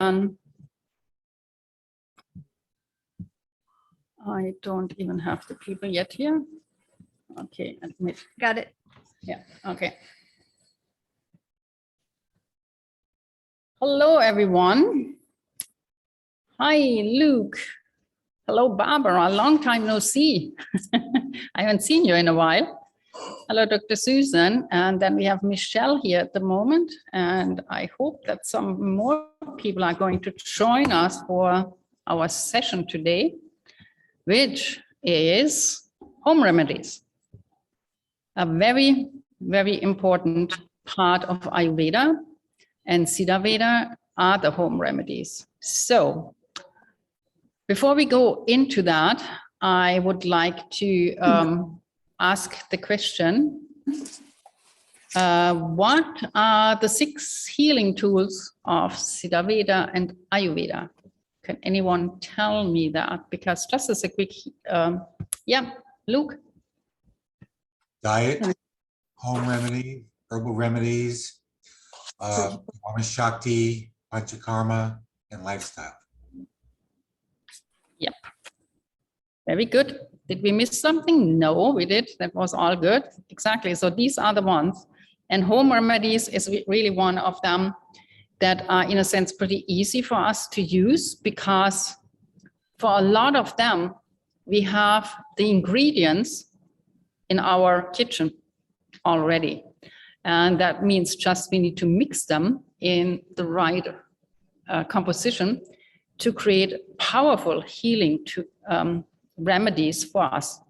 I don't even have the people yet here. Okay, admit. Got it. Yeah, okay. Hello, everyone. Hi, Luke. Hello, Barbara. Long time no see. I haven't seen you in a while. Hello, Dr. Susan. And then we have Michelle here at the moment. And I hope that some more people are going to join us for our session today, which is home remedies. A very, very important part of Ayurveda and Siddha Veda are the home remedies. So before we go into that, I would like to ask the question, what are the 6 healing tools of Siddha Veda and Ayurveda? Can anyone tell me that? Because just as a quick, yeah, Luke? Diet, home remedy, herbal remedies, Dharma Shakti, Panchakarma, and lifestyle. Yep. Very good. Did we miss something? No, we did. That was all good. Exactly. So these are the ones. And home remedies is really one of them that are, in a sense, pretty easy for us to use, because for a lot of them, we have the ingredients in our kitchen already. And that means just we need to mix them in the right composition to create powerful healing remedies for us.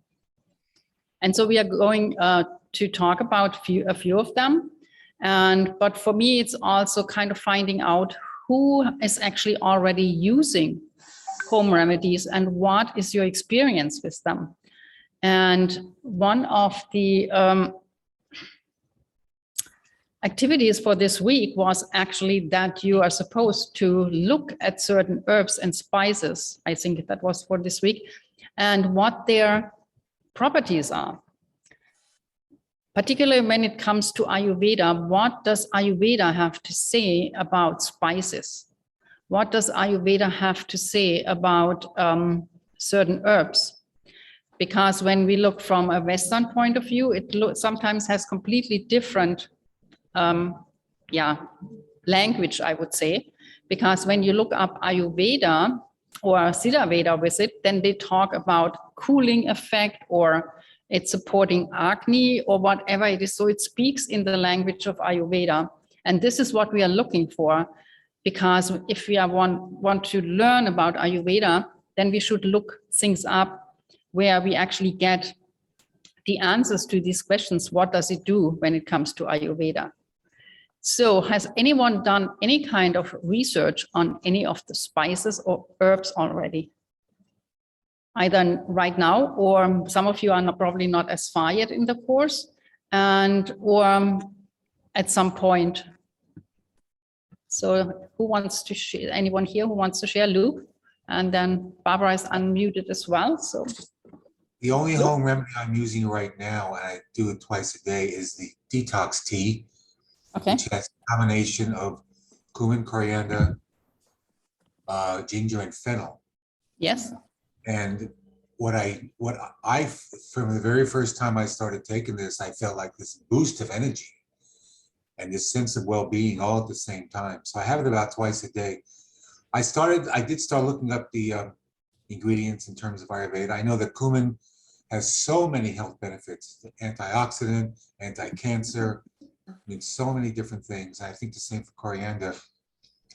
And so we are going to talk about a few of them. But for me, it's also kind of finding out who is actually already using home remedies and what is your experience with them. And one of the activities for this week was actually that you are supposed to look at certain herbs and spices. I think that was for this week, and what their properties are. Particularly when it comes to Ayurveda, what does Ayurveda have to say about spices? What does Ayurveda have to say about certain herbs? Because when we look from a Western point of view, it sometimes has completely different language, I would say. Because when you look up Ayurveda or Siddha Veda with it, then they talk about cooling effect, or it's supporting Agni, or whatever it is. So it speaks in the language of Ayurveda. And this is what we are looking for, because if we want to learn about Ayurveda, then we should look things up where we actually get the answers to these questions. What does it do when it comes to Ayurveda? So has anyone done any kind of research on any of the spices or herbs already? Either right now, or some of you are probably not as far yet in the course, or at some point. So who wants to share? Anyone here who wants to share? Luke? And then Barbara is unmuted as well. So The only home remedy I'm using right now, and I do it twice a day, is the Detox Tea, okay. which has a combination of cumin, coriander, ginger, and fennel. Yes. And what I from the very first time I started taking this, I felt like this boost of energy and this sense of well-being all at the same time. So I have it about twice a day. I did start looking up the ingredients in terms of Ayurveda. I know that cumin has so many health benefits: antioxidant, anti-cancer. I mean, so many different things. I think the same for coriander.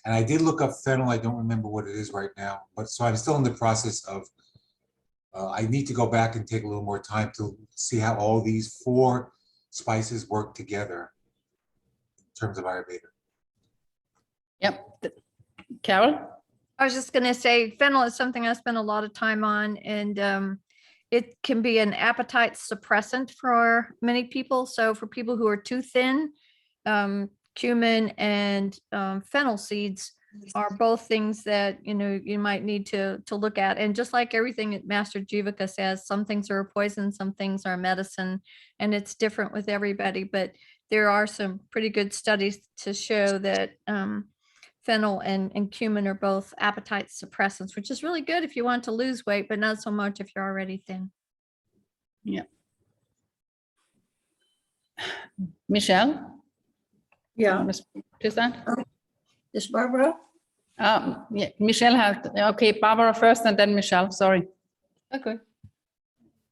And I did look up fennel. I don't remember what it is right now, but so I'm still in the process of. I need to go back and take a little more time to see how all these 4 spices work together in terms of Ayurveda. Yep. Carol? I was just going to say fennel is something I spend a lot of time on, and it can be an appetite suppressant for many people. So for people who are too thin, cumin and fennel seeds are both things that you might need to look at. And just like everything that Master Jivaka says, some things are a poison, some things are medicine, and it's different with everybody. But there are some pretty good studies to show that fennel and cumin are both appetite suppressants, which is really good if you want to lose weight, but not so much if you're already thin. Yeah. Michelle? Yeah, Want to speak to that? is Barbara? Yeah, Michelle has, okay, Barbara first and then Michelle, sorry. Okay.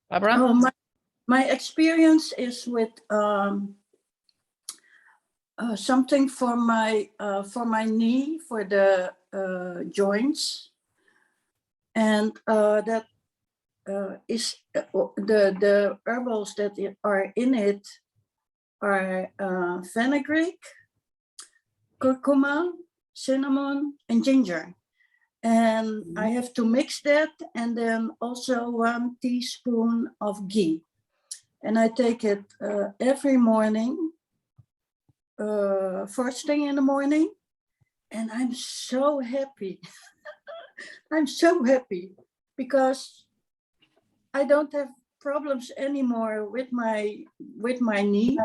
Barbara? Oh, my experience is with something for my knee, for the joints, and that is the herbals that are in it are fenugreek, curcuma, cinnamon, and ginger. And I have to mix that, and then also 1 teaspoon of ghee. And I take it every morning, first thing in the morning, and I'm so happy. I'm so happy because I don't have problems anymore with my knee.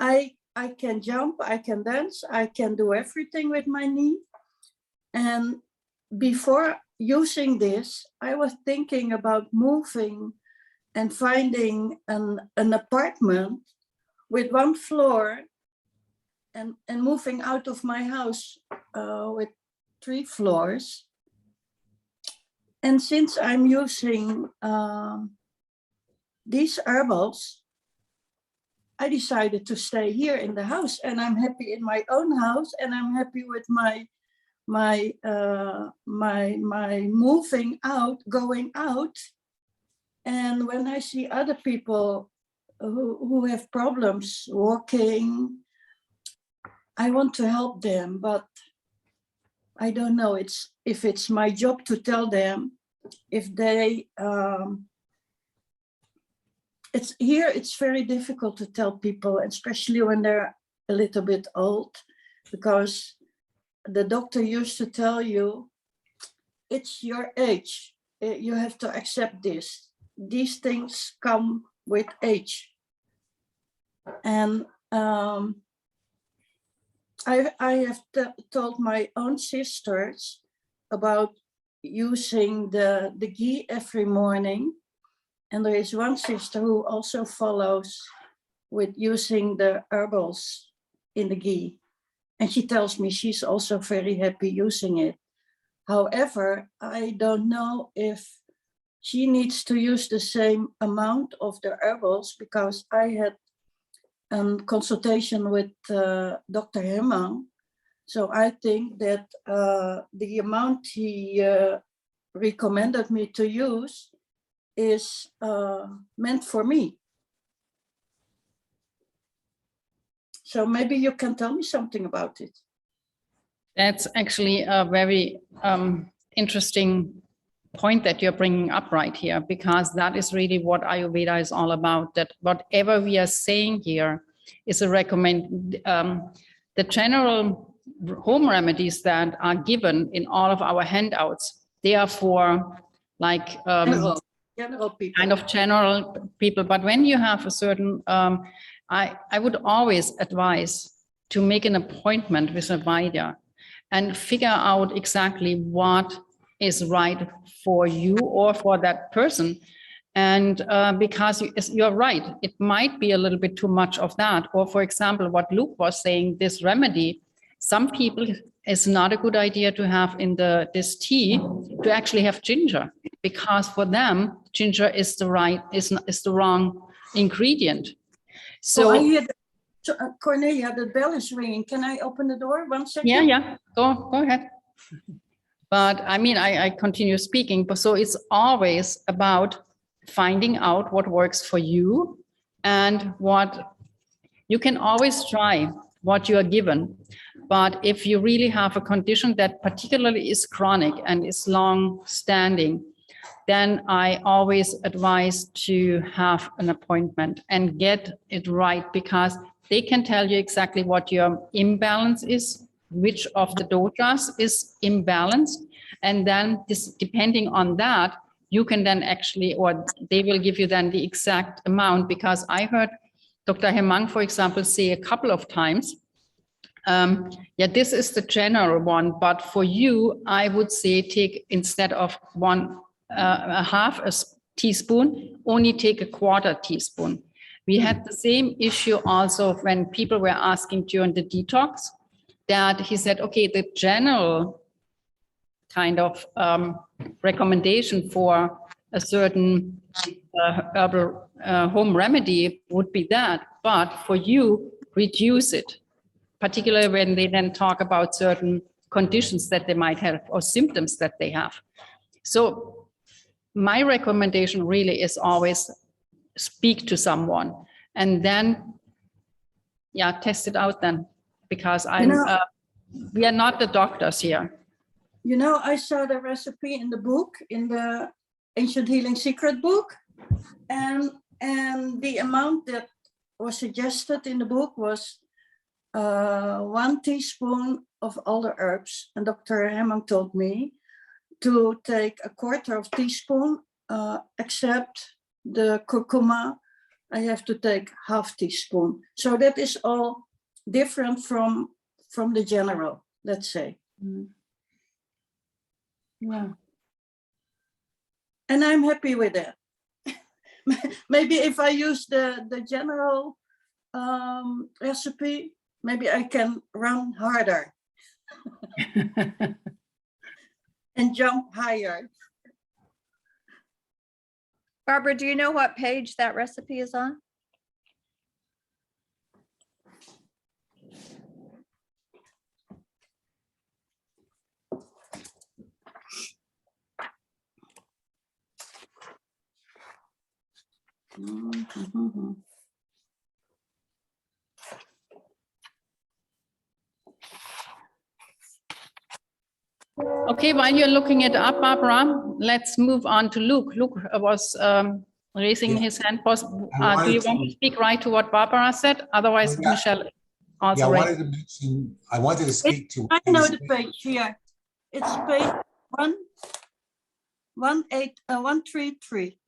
I can jump, I can dance, I can do everything with my knee. And before using this, I was thinking about moving and finding an apartment with 1 floor and moving out of my house with 3 floors. And since I'm using these herbals, I decided to stay here in the house, and I'm happy in my own house, and I'm happy with my moving out, going out. And when I see other people who have problems walking, I want to help them, but I don't know if it's my job to tell them if they it's very difficult to tell people, especially when they're a little bit old, because the doctor used to tell you, it's your age. You have to accept this. These things come with age. And I have told my own sisters about using the ghee every morning. And there is one sister who also follows with using the herbals in the ghee. And she tells me she's also very happy using it. However, I don't know if she needs to use the same amount of the herbals, because I had a consultation with Dr. Hemmang. So I think that the amount he recommended me to use is meant for me. So maybe you can tell me something about it. That's actually a very interesting point that you're bringing up right here, because that is really what Ayurveda is all about, that whatever we are saying here is a the general home remedies that are given in all of our handouts, they are for like General people. kind of general people. But when you have a certain, I would always advise to make an appointment with a Vaidya and figure out exactly what is right for you or for that person. And because you're right, it might be a little bit too much of that. Or for example, what Luke was saying, this remedy, some people, it's not a good idea to have in this tea to actually have ginger, because for them, ginger is the wrong ingredient. So I hear Cornelia, the bell is ringing. Can I open the door? 1 second? Yeah, go ahead. But I mean, I continue speaking. But so it's always about finding out what works for you, and what you can always try what you are given. But if you really have a condition that particularly is chronic and is long standing, then I always advise to have an appointment and get it right, because they can tell you exactly what your imbalance is, which of the doshas is imbalanced. And then depending on that, you can then actually, or they will give you then the exact amount, because I heard Dr. Hemmang, for example, say a couple of times Yeah, this is the general one, but for you, I would say take instead of a half a teaspoon, only take a quarter teaspoon. We had the same issue also when people were asking during the detox, that he said, okay, the general kind of recommendation for a certain herbal home remedy would be that, but for you, reduce it, particularly when they then talk about certain conditions that they might have or symptoms that they have. So my recommendation really is always speak to someone and then, yeah, test it out then, because we are not the doctors here. You know, I saw the recipe in the book, in the Ancient Healing Secret book, and the amount that was suggested in the book was 1 teaspoon of all the herbs. And Dr. Hemming told me to take a quarter of teaspoon, except the curcuma, I have to take half teaspoon. So that is all different from the general, let's say. Yeah. And I'm happy with that. Maybe if I use the general recipe, maybe I can run harder and jump higher. Barbara, do you know what page that recipe is on? Okay, while you're looking it up, Barbara, let's move on to Luke. Luke was raising his hand. Do you want to speak right to what Barbara said? Otherwise, Michelle also raised. I wanted to speak to. I know the page here. It's page 133.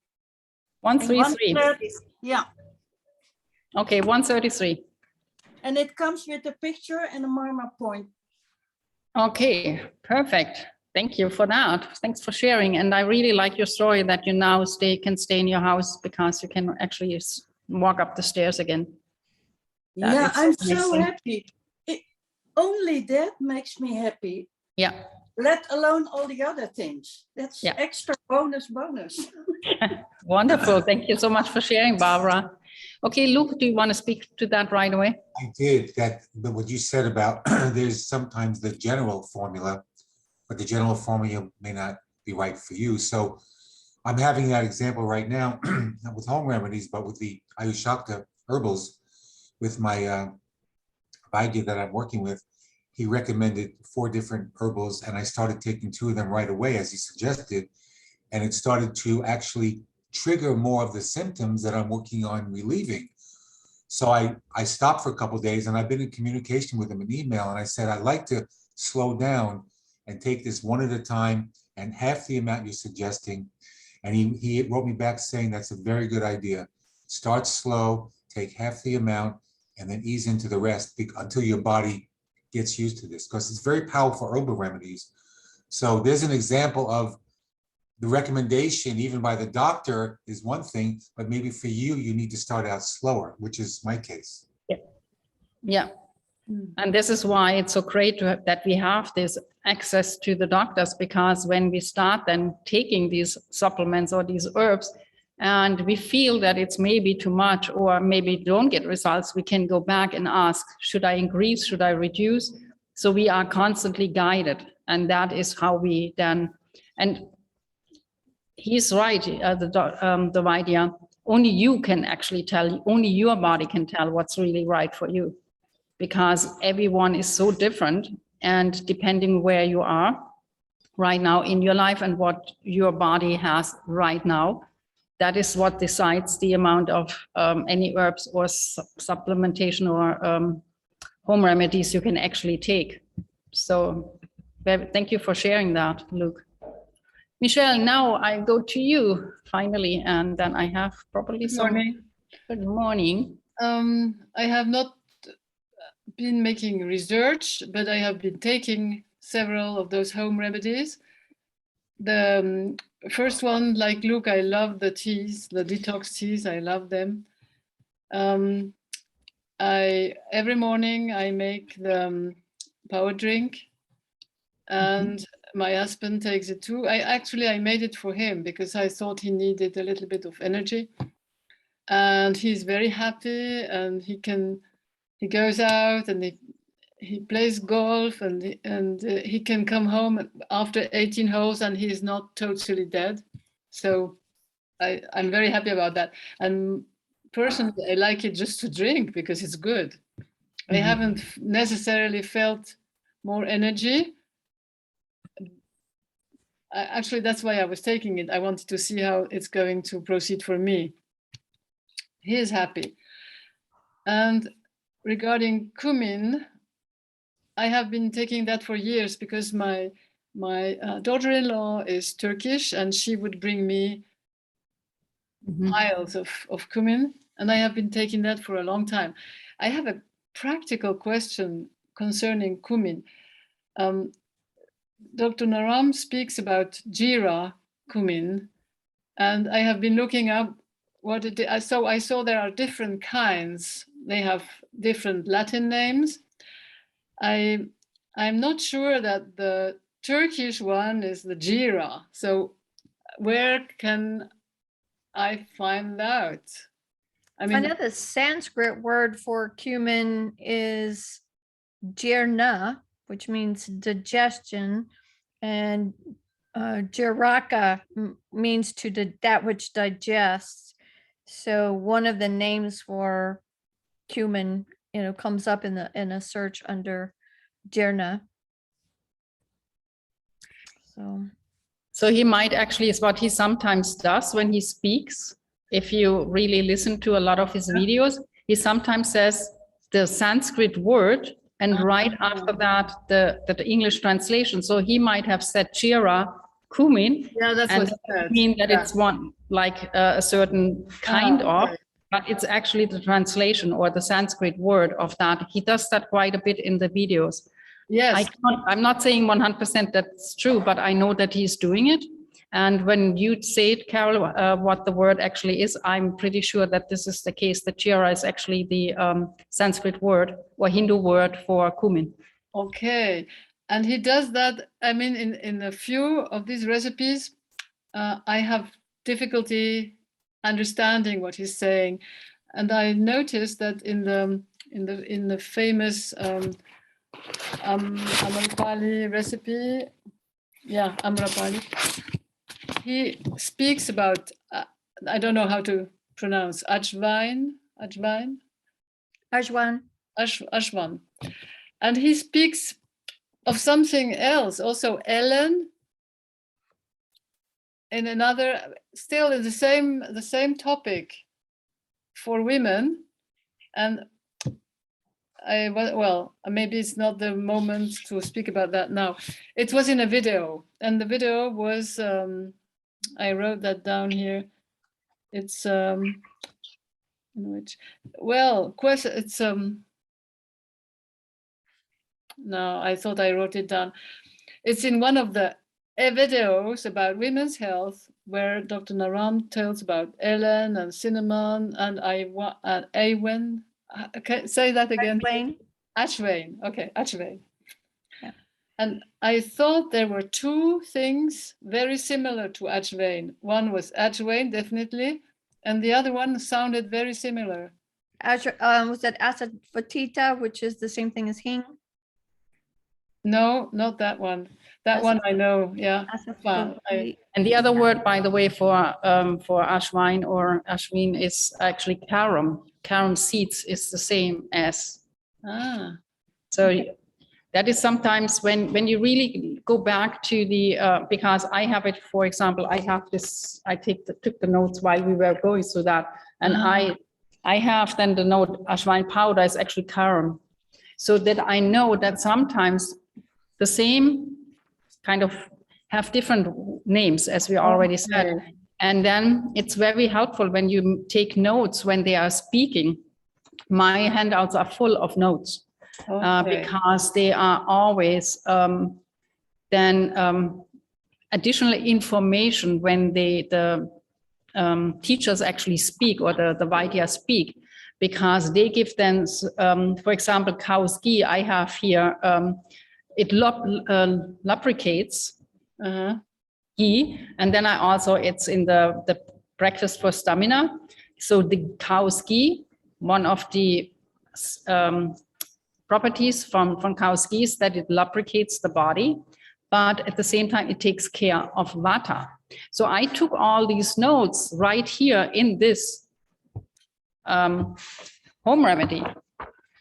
133. Yeah. Okay, 133. And it comes with a picture and a marma point. Okay, perfect. Thank you for that. Thanks for sharing. And I really like your story that you now can stay in your house because you can actually walk up the stairs again. Yeah, I'm so happy. Only that makes me happy. Yeah. Let alone all the other things. That's extra bonus. Wonderful. Thank you so much for sharing, Barbara. Okay, Luke, do you want to speak to that right away? I did but what you said about there's sometimes the general formula, but the general formula may not be right for you. So I'm having that example right now, not with home remedies, but with the Ayurveda herbals, with my Vaidya that I'm working with. He recommended 4 different herbals, and I started taking 2 of them right away, as he suggested, and it started to actually trigger more of the symptoms that I'm working on relieving. So I stopped for a couple of days, and I've been in communication with him in email, and I said, I'd like to slow down and take this one at a time and half the amount you're suggesting. And he wrote me back saying, that's a very good idea. Start slow, take half the amount, and then ease into the rest until your body gets used to this, because it's very powerful herbal remedies. So there's an example of the recommendation, even by the doctor, is one thing, but maybe for you, you need to start out slower, which is my case. Yeah. And this is why it's so great that we have this access to the doctors, because when we start then taking these supplements or these herbs, and we feel that it's maybe too much or maybe don't get results, we can go back and ask, should I increase, should I reduce? So we are constantly guided, and that is how we then, and he's right, the Vaidya, only you can actually tell, only your body can tell what's really right for you, because everyone is so different, and depending where you are right now in your life and what your body has right now, that is what decides the amount of any herbs or supplementation or home remedies you can actually take. So thank you for sharing that, Luke. Michelle, now I go to you finally, and then I have probably some. Morning. Good morning. I have not been making research, but I have been taking several of those home remedies. The first one, like Luke, I love the teas, the detox teas. I love them. Every morning I make the power drink, and my husband takes it too. I made it for him because I thought he needed a little bit of energy, and he's very happy, and he goes out and he plays golf, and he can come home after 18 holes and he's not totally dead. So I'm very happy about that. And personally, I like it just to drink because it's good. I haven't necessarily felt more energy. Actually, that's why I was taking it. I wanted to see how it's going to proceed for me. He is happy. And regarding Cumin, I have been taking that for years because my daughter-in-law is Turkish, and she would bring me piles of Cumin, and I have been taking that for a long time. I have a practical question concerning Cumin. Dr. Naram speaks about Jira Cumin, and I have been looking up what it is. So I saw there are different kinds. They have different Latin names. I'm not sure that the Turkish one is the Jira. So where can I find out? I know the Sanskrit word for cumin is jirna, which means digestion, and jiraka means that which digests. So one of the names for cumin, comes up in a search under jirna. So he might actually, is what he sometimes does when he speaks. If you really listen to a lot of his videos, he sometimes says the Sanskrit word and right after that the English translation. So he might have said Jira Cumin. Yeah, that's what I said. Mean that it's one like a certain kind of, but it's actually the translation or the Sanskrit word of that. He does that quite a bit in the videos. Yes. I'm not saying 100% that's true, but I know that he's doing it. And when you say it, Carol, what the word actually is, I'm pretty sure that this is the case. The Jira is actually the Sanskrit word or Hindu word for cumin. Okay. And he does that. I mean, in a few of these recipes, I have difficulty understanding what he's saying. And I noticed that in the famous Amrapali recipe, Amrapali, he speaks about, I don't know how to pronounce, Ajwain. And he speaks of something else, also Ellen, in another, still in the same topic for women. And maybe it's not the moment to speak about that now. It was in a video, and the video was, I wrote that down here. It's, no, I thought I wrote it down. It's in one of the videos about women's health where Dr. Naram tells about Ellen and cinnamon and Awen. Say that again. Ashwain. Okay, Ashwain. Yeah. And I thought there were two things very similar to Ashwain. One was Ashwain, definitely, and the other one sounded very similar. Was that asafoetida, which is the same thing as hing? No, not that one. That one I know, yeah. And the other word, by the way, for Ashwine or Ashwin is actually carom. Carom seeds is the same as. So that is sometimes when you really go back to the, because I have it, for example, I have this, I took the notes while we were going through that. And I have then the note Ashwine powder is actually carom. So that I know that sometimes the same kind of have different names, as we already said. And then it's very helpful when you take notes when they are speaking. My handouts are full of notes. Okay. because they are always then additional information when the teachers actually speak, or the Vaidya speak, because they give them, for example, cow's ghee I have here, it lubricates Uh-huh. ghee, and then I also, it's in the breakfast for stamina. So the cow's ghee, one of the properties from cow's ghee is that it lubricates the body, but at the same time, it takes care of vata. So I took all these notes right here in this home remedy.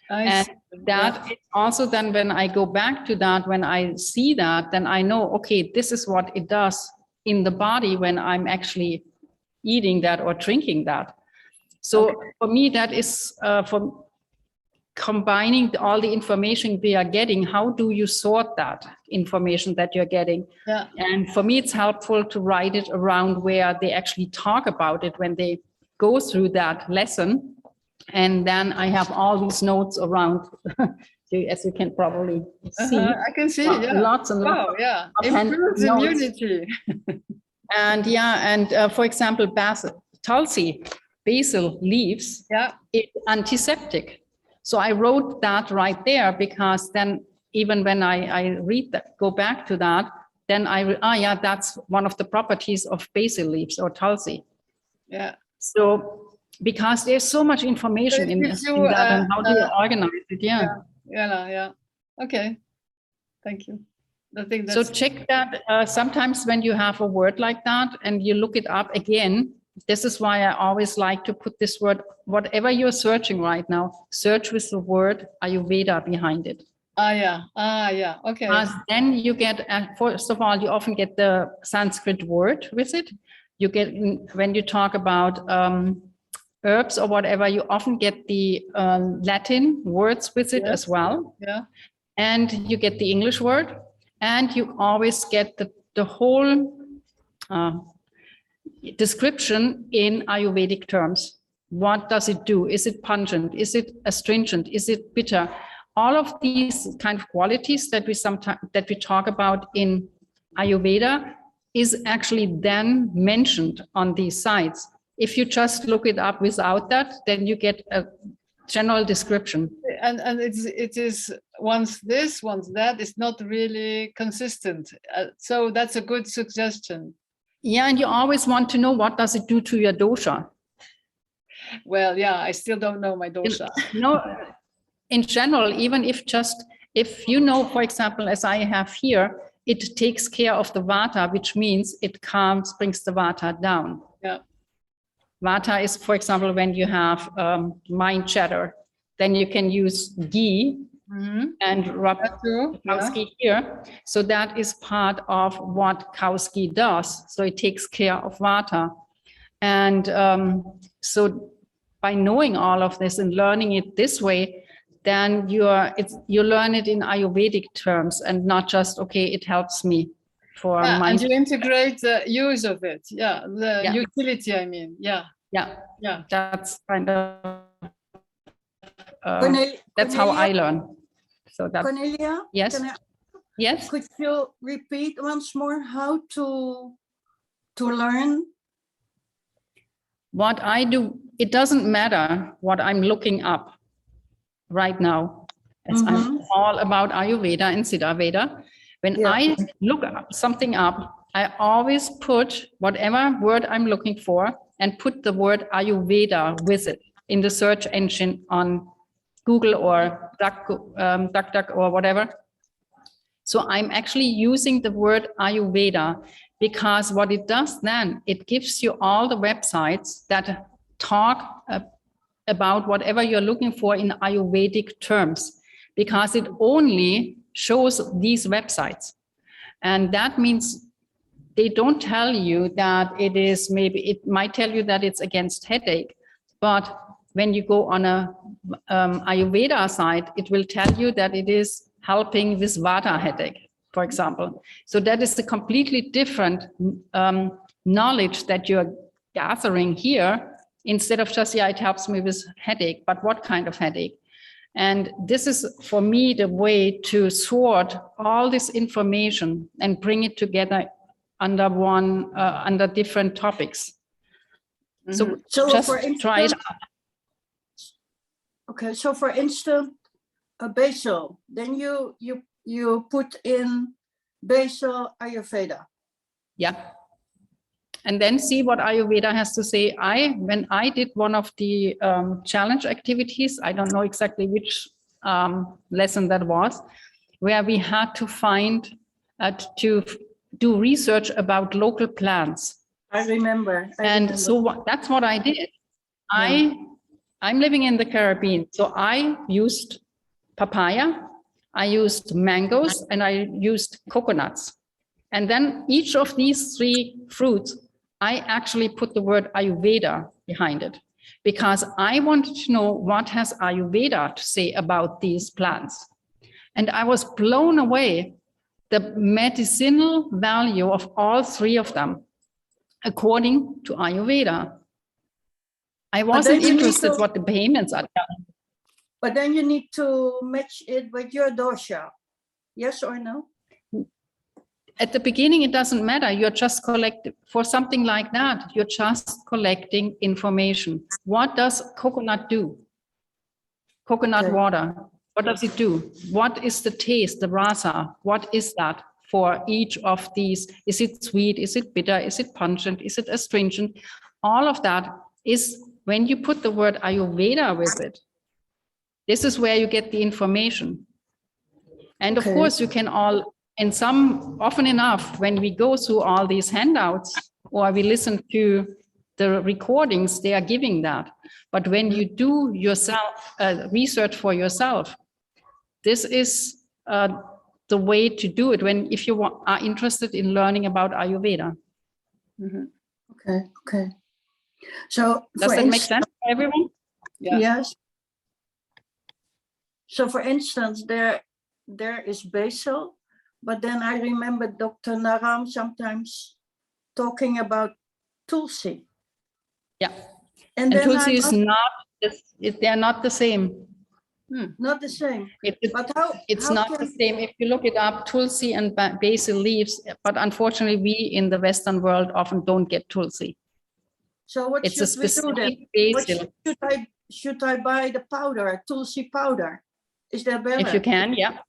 And that is also then when I go back to that, when I see that, then I know, okay, this is what it does in the body when I'm actually eating that or drinking that. So for me, that is for combining all the information we are getting. How do you sort that information that you're getting? Yeah. And for me, it's helpful to write it around where they actually talk about it when they go through that lesson. And then I have all these notes around, as you can probably see. I can see, yeah. Lots and lots. Wow, yeah. of Improves notes. immunity. And for example, Tulsi, basil leaves, Yeah. it's antiseptic. So I wrote that right there, because then even when I read that, go back to that, then yeah, that's one of the properties of basil leaves or Tulsi. Yeah. So because there's so much information in that, and how do you organize it? Yeah. Okay. Thank you. I think So that's check that. Sometimes when you have a word like that and you look it up again, this is why I always like to put this word, whatever you're searching right now, search with the word Ayurveda behind it. yeah. Okay. Then you get, first of all, you often get the Sanskrit word with it. You get, when you talk about herbs or whatever, you often get the Latin words with it as well. Yeah. And you get the English word, and you always get the whole description in Ayurvedic terms. What does it do? Is it pungent? Is it astringent? Is it bitter? All of these kind of qualities that we talk about in Ayurveda is actually then mentioned on these sites. If you just look it up without that, then you get a general description. And it is once this, once that. It's not really consistent. So that's a good suggestion. Yeah, and you always want to know, what does it do to your dosha? Well, yeah, I still don't know my dosha. In general, even if you know, for example, as I have here, it takes care of the vata, which means it brings the vata down. Yeah. Vata is, for example, when you have mind chatter, then you can use ghee and rub cow's ghee here. So that is part of what cow's ghee does. So it takes care of vata. And so by knowing all of this and learning it this way, then you learn it in Ayurvedic terms and not just, okay, it helps me for mind. And you integrate the use of it. Yeah, the utility, I mean. Yeah. That's kind of, Cornelia, that's how I learn. So that's, Cornelia? Yes. Yes. Could you repeat once more how to learn? What I do, it doesn't matter what I'm looking up right now. I'm all about Ayurveda and Siddha Veda. When I look something up, I always put whatever word I'm looking for and put the word Ayurveda with it in the search engine on Google or DuckDuck or whatever. So I'm actually using the word Ayurveda, because what it does then, it gives you all the websites that talk about whatever you're looking for in Ayurvedic terms, because it only shows these websites. And that means they don't tell you that it is, maybe it might tell you that it's against headache, but when you go on a Ayurveda site, it will tell you that it is helping with vata headache, for example. So that is a completely different knowledge that you're gathering here, instead of just, it helps me with headache, but what kind of headache? And this is for me the way to sort all this information and bring it together under one, under different topics. So just for try it instance, out. okay, so for instance, a basil, then you put in basil Ayurveda. Yeah. And then see what Ayurveda has to say. When I did one of the challenge activities, I don't know exactly which lesson that was, where we had to find, to do research about local plants. I remember. So that's what I did. I'm living in the Caribbean, so I used papaya, I used mangoes, and I used coconuts. And then each of these 3 fruits, I actually put the word Ayurveda behind it, because I wanted to know what has Ayurveda to say about these plants. And I was blown away the medicinal value of all 3 of them, according to Ayurveda. I wasn't interested what the payments are telling. But then you need to match it with your dosha. Yes or no? At the beginning, it doesn't matter. You're just collecting for something like that. You're just collecting information. What does coconut do? Coconut water. What does it do? What is the taste, the rasa? What is that for each of these? Is it sweet? Is it bitter? Is it pungent? Is it astringent? All of that is when you put the word Ayurveda with it. This is where you get the information. And of course, you can all, and often enough, when we go through all these handouts or we listen to the recordings, they are giving that. But when you do yourself research for yourself, this is the way to do it if you are interested in learning about Ayurveda. Okay. So does that make sense for everyone? Yeah. Yes. So for instance, there is basil, but then I remember Dr. Naram sometimes talking about tulsi. Yeah. And tulsi is not, they're not the same. Not the same. But it's not the same. If you look it up, tulsi and basil leaves, but unfortunately we in the Western world often don't get tulsi. So what it's should a specific we do then? basil. Should I buy the powder, tulsi powder? Is that better? If you can, yeah.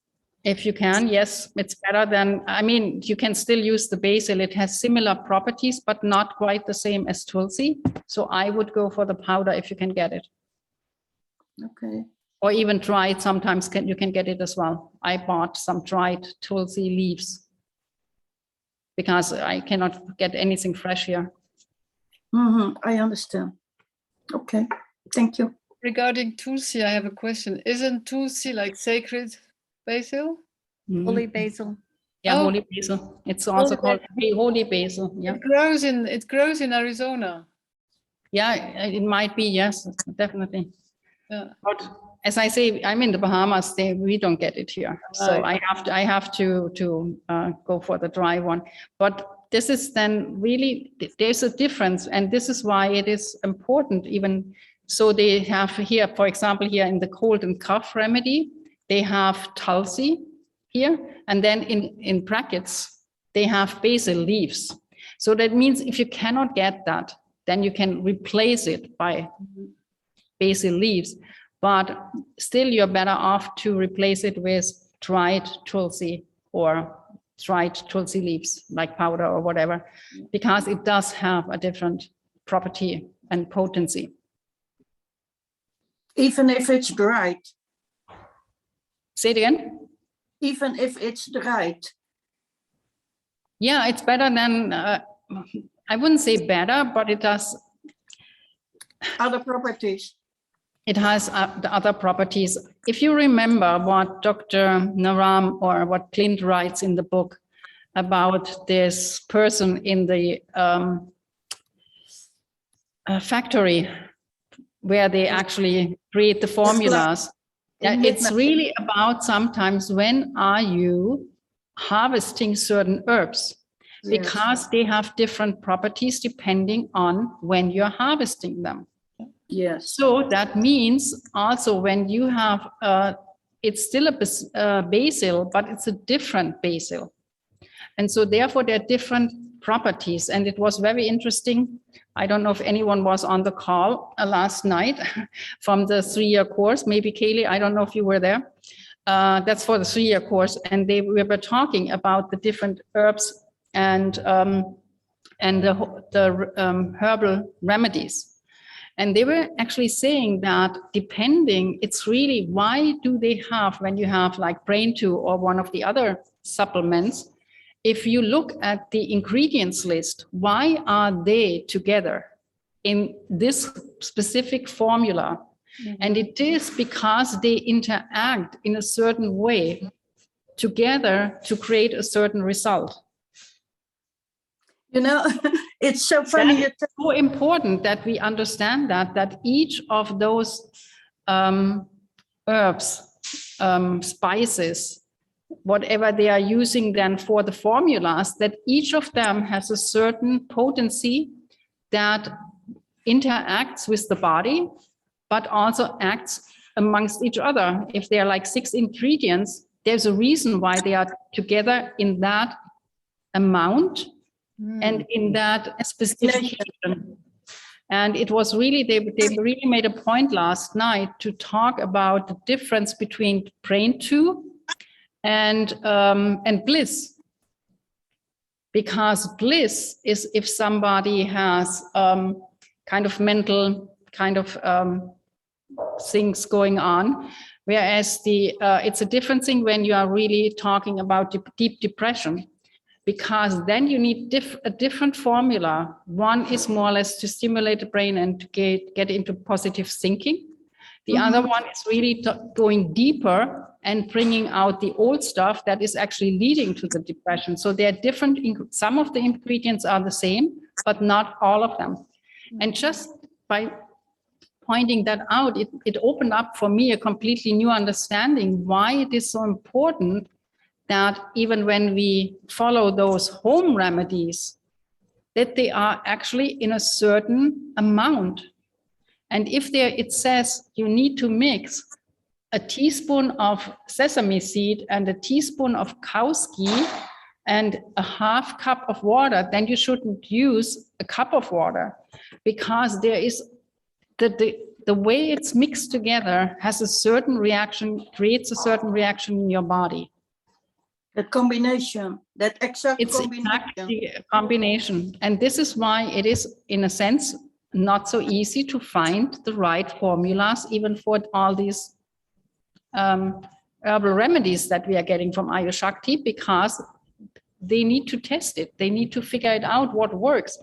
If you can, yes, it's better than, I mean, you can still use the basil. It has similar properties, but not quite the same as tulsi. So I would go for the powder if you can get it. Okay. Or even dried, sometimes you can get it as well. I bought some dried tulsi leaves because I cannot get anything fresh here. I understand. Okay, thank you. Regarding tulsi, I have a question. Isn't tulsi like sacred basil? Holy basil. Yeah, Oh. holy basil. It's also called holy basil. Yeah. It grows in Arizona. Yeah, it might be, yes, definitely. Yeah. But as I say, I'm in the Bahamas. We don't get it here, so I have to go for the dry one. But this is then really, there's a difference, and this is why it is important. Even so, they have here, for example, here in the cold and cough remedy, they have tulsi here, and then in brackets they have basil leaves. So that means if you cannot get that, then you can replace it by basil leaves. But still, you're better off to replace it with dried tulsi or dried tulsi leaves, like powder or whatever, because it does have a different property and potency. Even if it's dried? Say it again? Even if it's dried? Yeah, it's better than, I wouldn't say better, but it does. Other properties. It has the other properties. If you remember what Dr. Naram or what Clint writes in the book about this person in the factory where they actually create the formulas, it's really about sometimes when are you harvesting certain herbs, because they have different properties depending on when you're harvesting them. Yes. So that means also when you have, it's still a basil, but it's a different basil. And so therefore there are different properties. And it was very interesting. I don't know if anyone was on the call last night from the 3-year course, maybe Kaylee, I don't know if you were there. That's for the 3-year course. And we were talking about the different herbs and the herbal remedies. And they were actually saying that depending, it's really, why do they have, when you have like Brain 2 or one of the other supplements, if you look at the ingredients list, why are they together in this specific formula? Mm-hmm. And it is because they interact in a certain way together to create a certain result. You know, it's so funny. It's so important that we understand that each of those herbs, spices, whatever they are using then for the formulas, that each of them has a certain potency that interacts with the body, but also acts amongst each other. If there are like 6 ingredients, there's a reason why they are together in that amount and in that specification. And it was really, they really made a point last night to talk about the difference between Brain 2 and bliss. Because bliss is if somebody has kind of mental kind of things going on, whereas it's a different thing when you are really talking about deep depression, because then you need a different formula. One is more or less to stimulate the brain and to get into positive thinking. The other one is really going deeper and bringing out the old stuff that is actually leading to the depression. So they're different. Some of the ingredients are the same, but not all of them. And just by pointing that out, it opened up for me a completely new understanding why it is so important that even when we follow those home remedies, that they are actually in a certain amount. And if it says you need to mix a teaspoon of sesame seed and a teaspoon of cow's ghee and a half cup of water, then you shouldn't use a cup of water, because there is the way it's mixed together has a certain reaction, creates a certain reaction in your body. That combination, that exact combination. Exactly a combination. And this is why it is, in a sense, not so easy to find the right formulas, even for all these herbal remedies that we are getting from Ayurshakti, because they need to test it. They need to figure it out what works.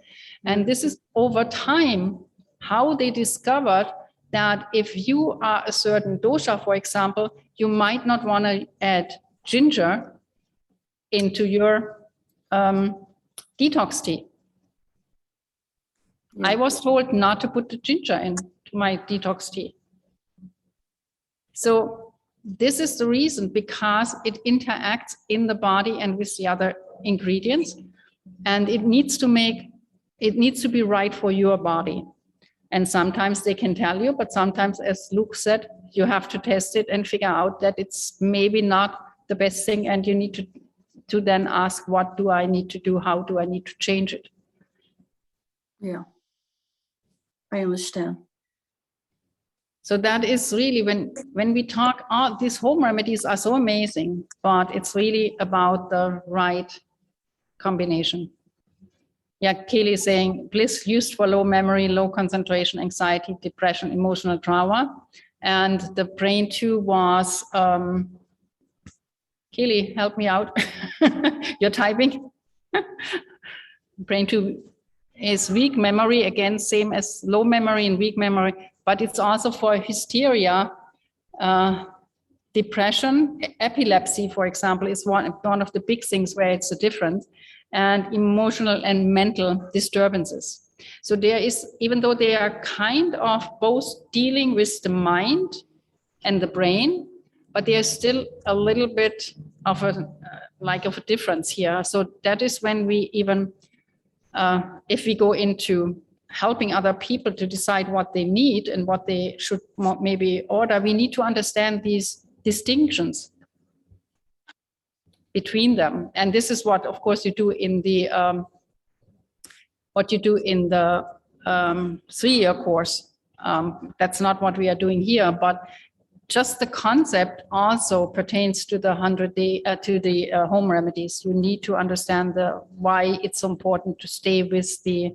And this is over time, how they discovered that if you are a certain dosha, for example, you might not want to add ginger into your detox tea. I was told not to put the ginger into my detox tea. So this is the reason, because it interacts in the body and with the other ingredients, and it needs to be right for your body. And sometimes they can tell you, but sometimes, as Luke said, you have to test it and figure out that it's maybe not the best thing, and you need to then ask, what do I need to do? How do I need to change it? Yeah, I understand. So that is really, when we talk, these home remedies are so amazing, but it's really about the right combination. Yeah, Kaylee is saying, bliss used for low memory, low concentration, anxiety, depression, emotional trauma. And the Brain 2 was, Kaylee, help me out. You're typing. Brain 2 is weak memory, again, same as low memory and weak memory, but it's also for hysteria, depression, epilepsy, for example, is one of the big things where it's a difference, and emotional and mental disturbances. So there is, even though they are kind of both dealing with the mind and the brain, but there's still a little bit of a difference here. So that is when we even, if we go into helping other people to decide what they need and what they should maybe order, we need to understand these distinctions between them. And this is what, of course, you do in the 3-year course. That's not what we are doing here, but just the concept also pertains to the 100-day, to the home remedies. You need to understand why it's important to stay with the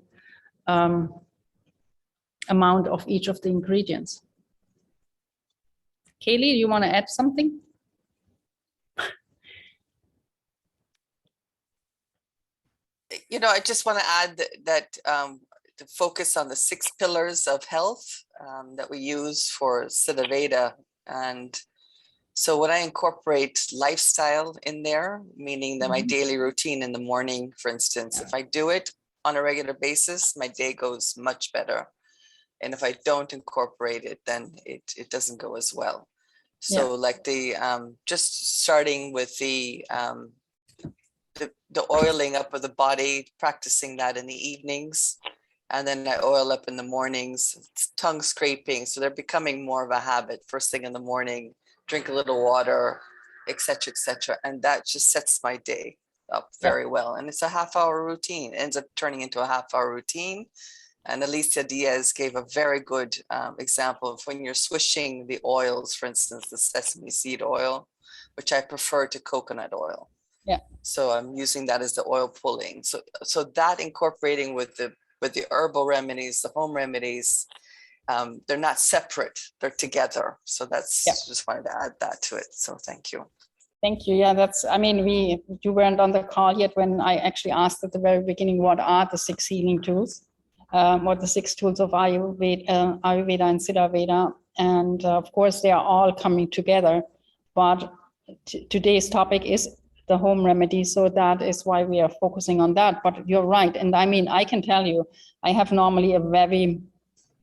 amount of each of the ingredients. Kaylee, you want to add something? I just want to add that to focus on the 6 pillars of health that we use for Ayurveda. And so when I incorporate lifestyle in there, meaning that my daily routine in the morning, for instance, if I do it on a regular basis, my day goes much better. And if I don't incorporate it, then it doesn't go as well. So like just starting with the oiling up of the body, practicing that in the evenings, and then I oil up in the mornings, tongue scraping. So they're becoming more of a habit. First thing in the morning, drink a little water, etc., etc. And that just sets my day up very well. And it's a half-hour routine. It ends up turning into a half-hour routine. And Alicia Diaz gave a very good example of when you're swishing the oils, for instance, the sesame seed oil, which I prefer to coconut oil. Yeah. So I'm using that as the oil pulling. So that incorporating with the herbal remedies, the home remedies, they're not separate, they're together. So that's just wanted to add that to it. So thank you. Thank you. Yeah, you weren't on the call yet when I actually asked at the very beginning, what are the 6 healing tools? What the 6 tools of Ayurveda and Siddha Veda. And of course, they are all coming together. But today's topic is the home remedy. So that is why we are focusing on that. But you're right. And I can tell you, I have normally a very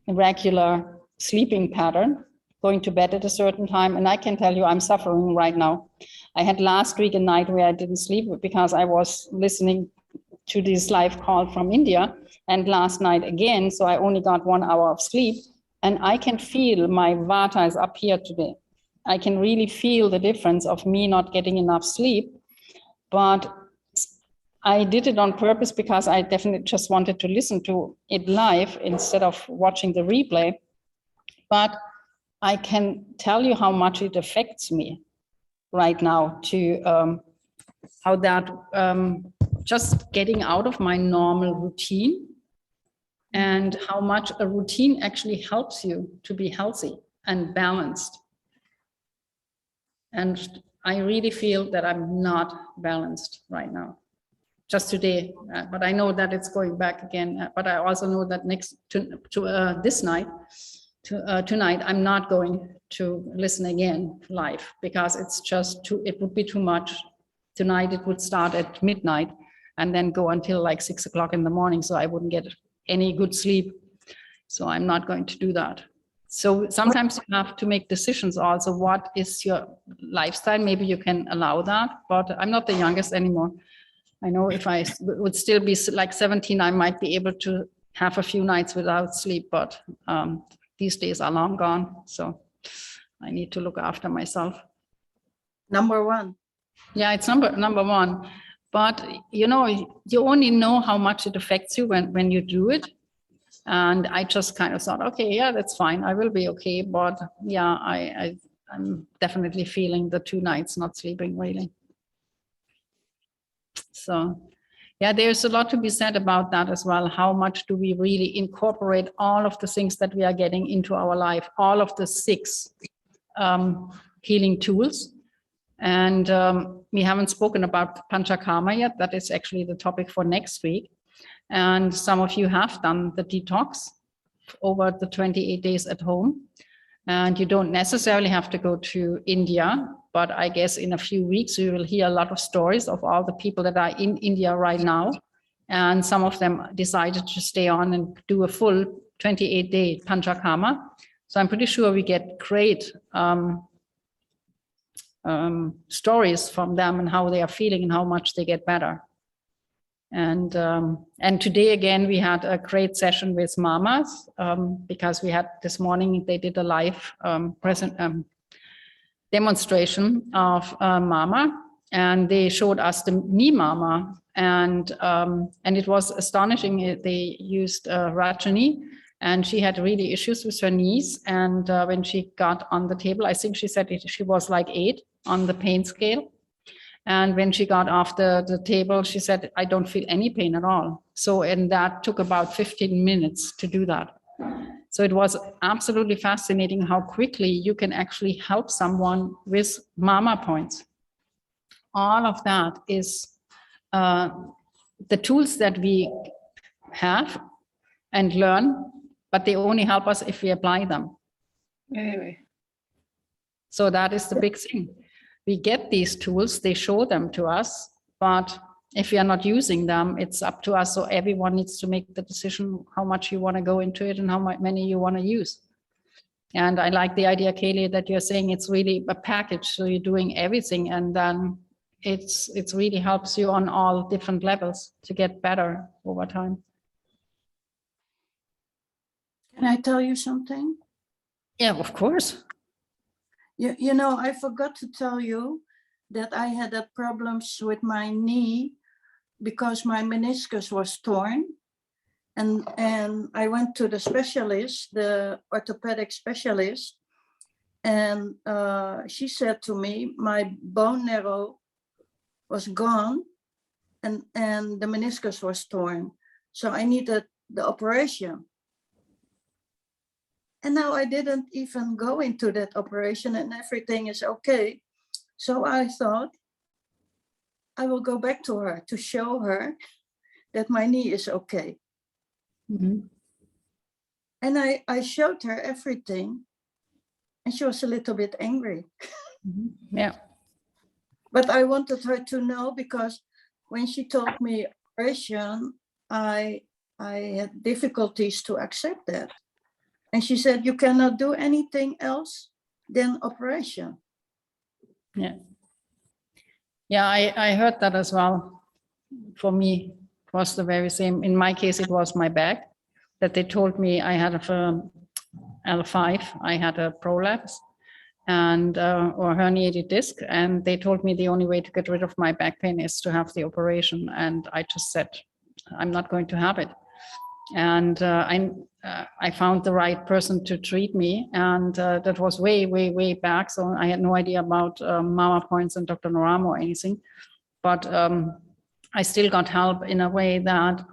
regular sleeping pattern, going to bed at a certain time. And I can tell you, I'm suffering right now. I had last week a night where I didn't sleep because I was listening to this live call from India, and last night again, so I only got 1 hour of sleep, and I can feel my vata is up here today. I can really feel the difference of me not getting enough sleep, but I did it on purpose because I definitely just wanted to listen to it live instead of watching the replay. But I can tell you how much it affects me right now, to how that just getting out of my normal routine, and how much a routine actually helps you to be healthy and balanced. And I really feel that I'm not balanced right now, just today. But I know that it's going back again. But I also know that tonight, I'm not going to listen again live, because it's just it would be too much. Tonight it would start at midnight and then go until like 6 o'clock in the morning. So I wouldn't get any good sleep. So I'm not going to do that. So sometimes you have to make decisions also. What is your lifestyle? Maybe you can allow that, but I'm not the youngest anymore. I know if I would still be like 17, I might be able to have a few nights without sleep, but these days are long gone. So I need to look after myself. Number 1. Yeah, it's number 1. But, you only know how much it affects you when you do it. And I just kind of thought, okay, yeah, that's fine. I will be okay. But yeah, I'm definitely feeling the 2 nights not sleeping really. So yeah, there's a lot to be said about that as well. How much do we really incorporate all of the things that we are getting into our life, all of the 6 healing tools. And we haven't spoken about Panchakarma yet. That is actually the topic for next week. And some of you have done the detox over the 28 days at home. And you don't necessarily have to go to India, but I guess in a few weeks, we will hear a lot of stories of all the people that are in India right now. And some of them decided to stay on and do a full 28-day Panchakarma. So I'm pretty sure we get great stories from them and how they are feeling and how much they get better. And today again, we had a great session with mamas because we had this morning, they did a live demonstration of mama, and they showed us the knee mama, and it was astonishing. They used Rajani, and she had really issues with her knees. And when she got on the table, I think she said she was like 8 on the pain scale. And when she got off the table, she said, I don't feel any pain at all. So, and that took about 15 minutes to do that. So it was absolutely fascinating how quickly you can actually help someone with mama points. All of that is the tools that we have and learn, but they only help us if we apply them. Anyway. So that is the big thing. We get these tools, they show them to us, but if we are not using them, it's up to us. So everyone needs to make the decision how much you want to go into it and how many you want to use. And I like the idea, Kaylee, that you're saying it's really a package. So you're doing everything, and then it's really helps you on all different levels to get better over time. Can I tell you something? Yeah, of course. You know, I forgot to tell you that I had problems with my knee because my meniscus was torn. And I went to the specialist, the orthopedic specialist, and she said to me, my bone marrow was gone and the meniscus was torn. So I needed the operation. And now I didn't even go into that operation and everything is okay. So I thought I will go back to her to show her that my knee is okay. Mm-hmm. And I showed her everything and she was a little bit angry. Mm-hmm. Yeah. But I wanted her to know because when she told me operation, I had difficulties to accept that. And she said, you cannot do anything else than operation. Yeah. Yeah, I heard that as well. For me, it was the very same. In my case, it was my back that they told me I had a L5, I had a prolapse and or herniated disc. And they told me the only way to get rid of my back pain is to have the operation. And I just said, I'm not going to have it. And I found the right person to treat me, and that was way back. So I had no idea about Mama Points and Dr. Noram or anything, but I still got help in a way that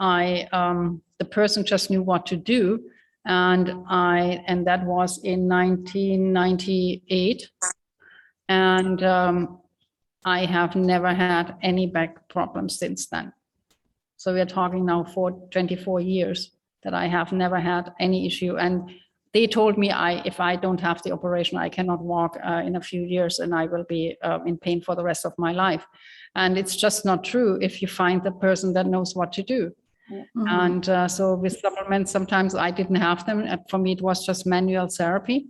the person just knew what to do, and that was in 1998, and I have never had any back problems since then. So we are talking now for 24 years that I have never had any issue. And they told me if I don't have the operation, I cannot walk in a few years and I will be in pain for the rest of my life. And it's just not true if you find the person that knows what to do. Mm-hmm. And so with supplements, sometimes I didn't have them. For me, it was just manual therapy.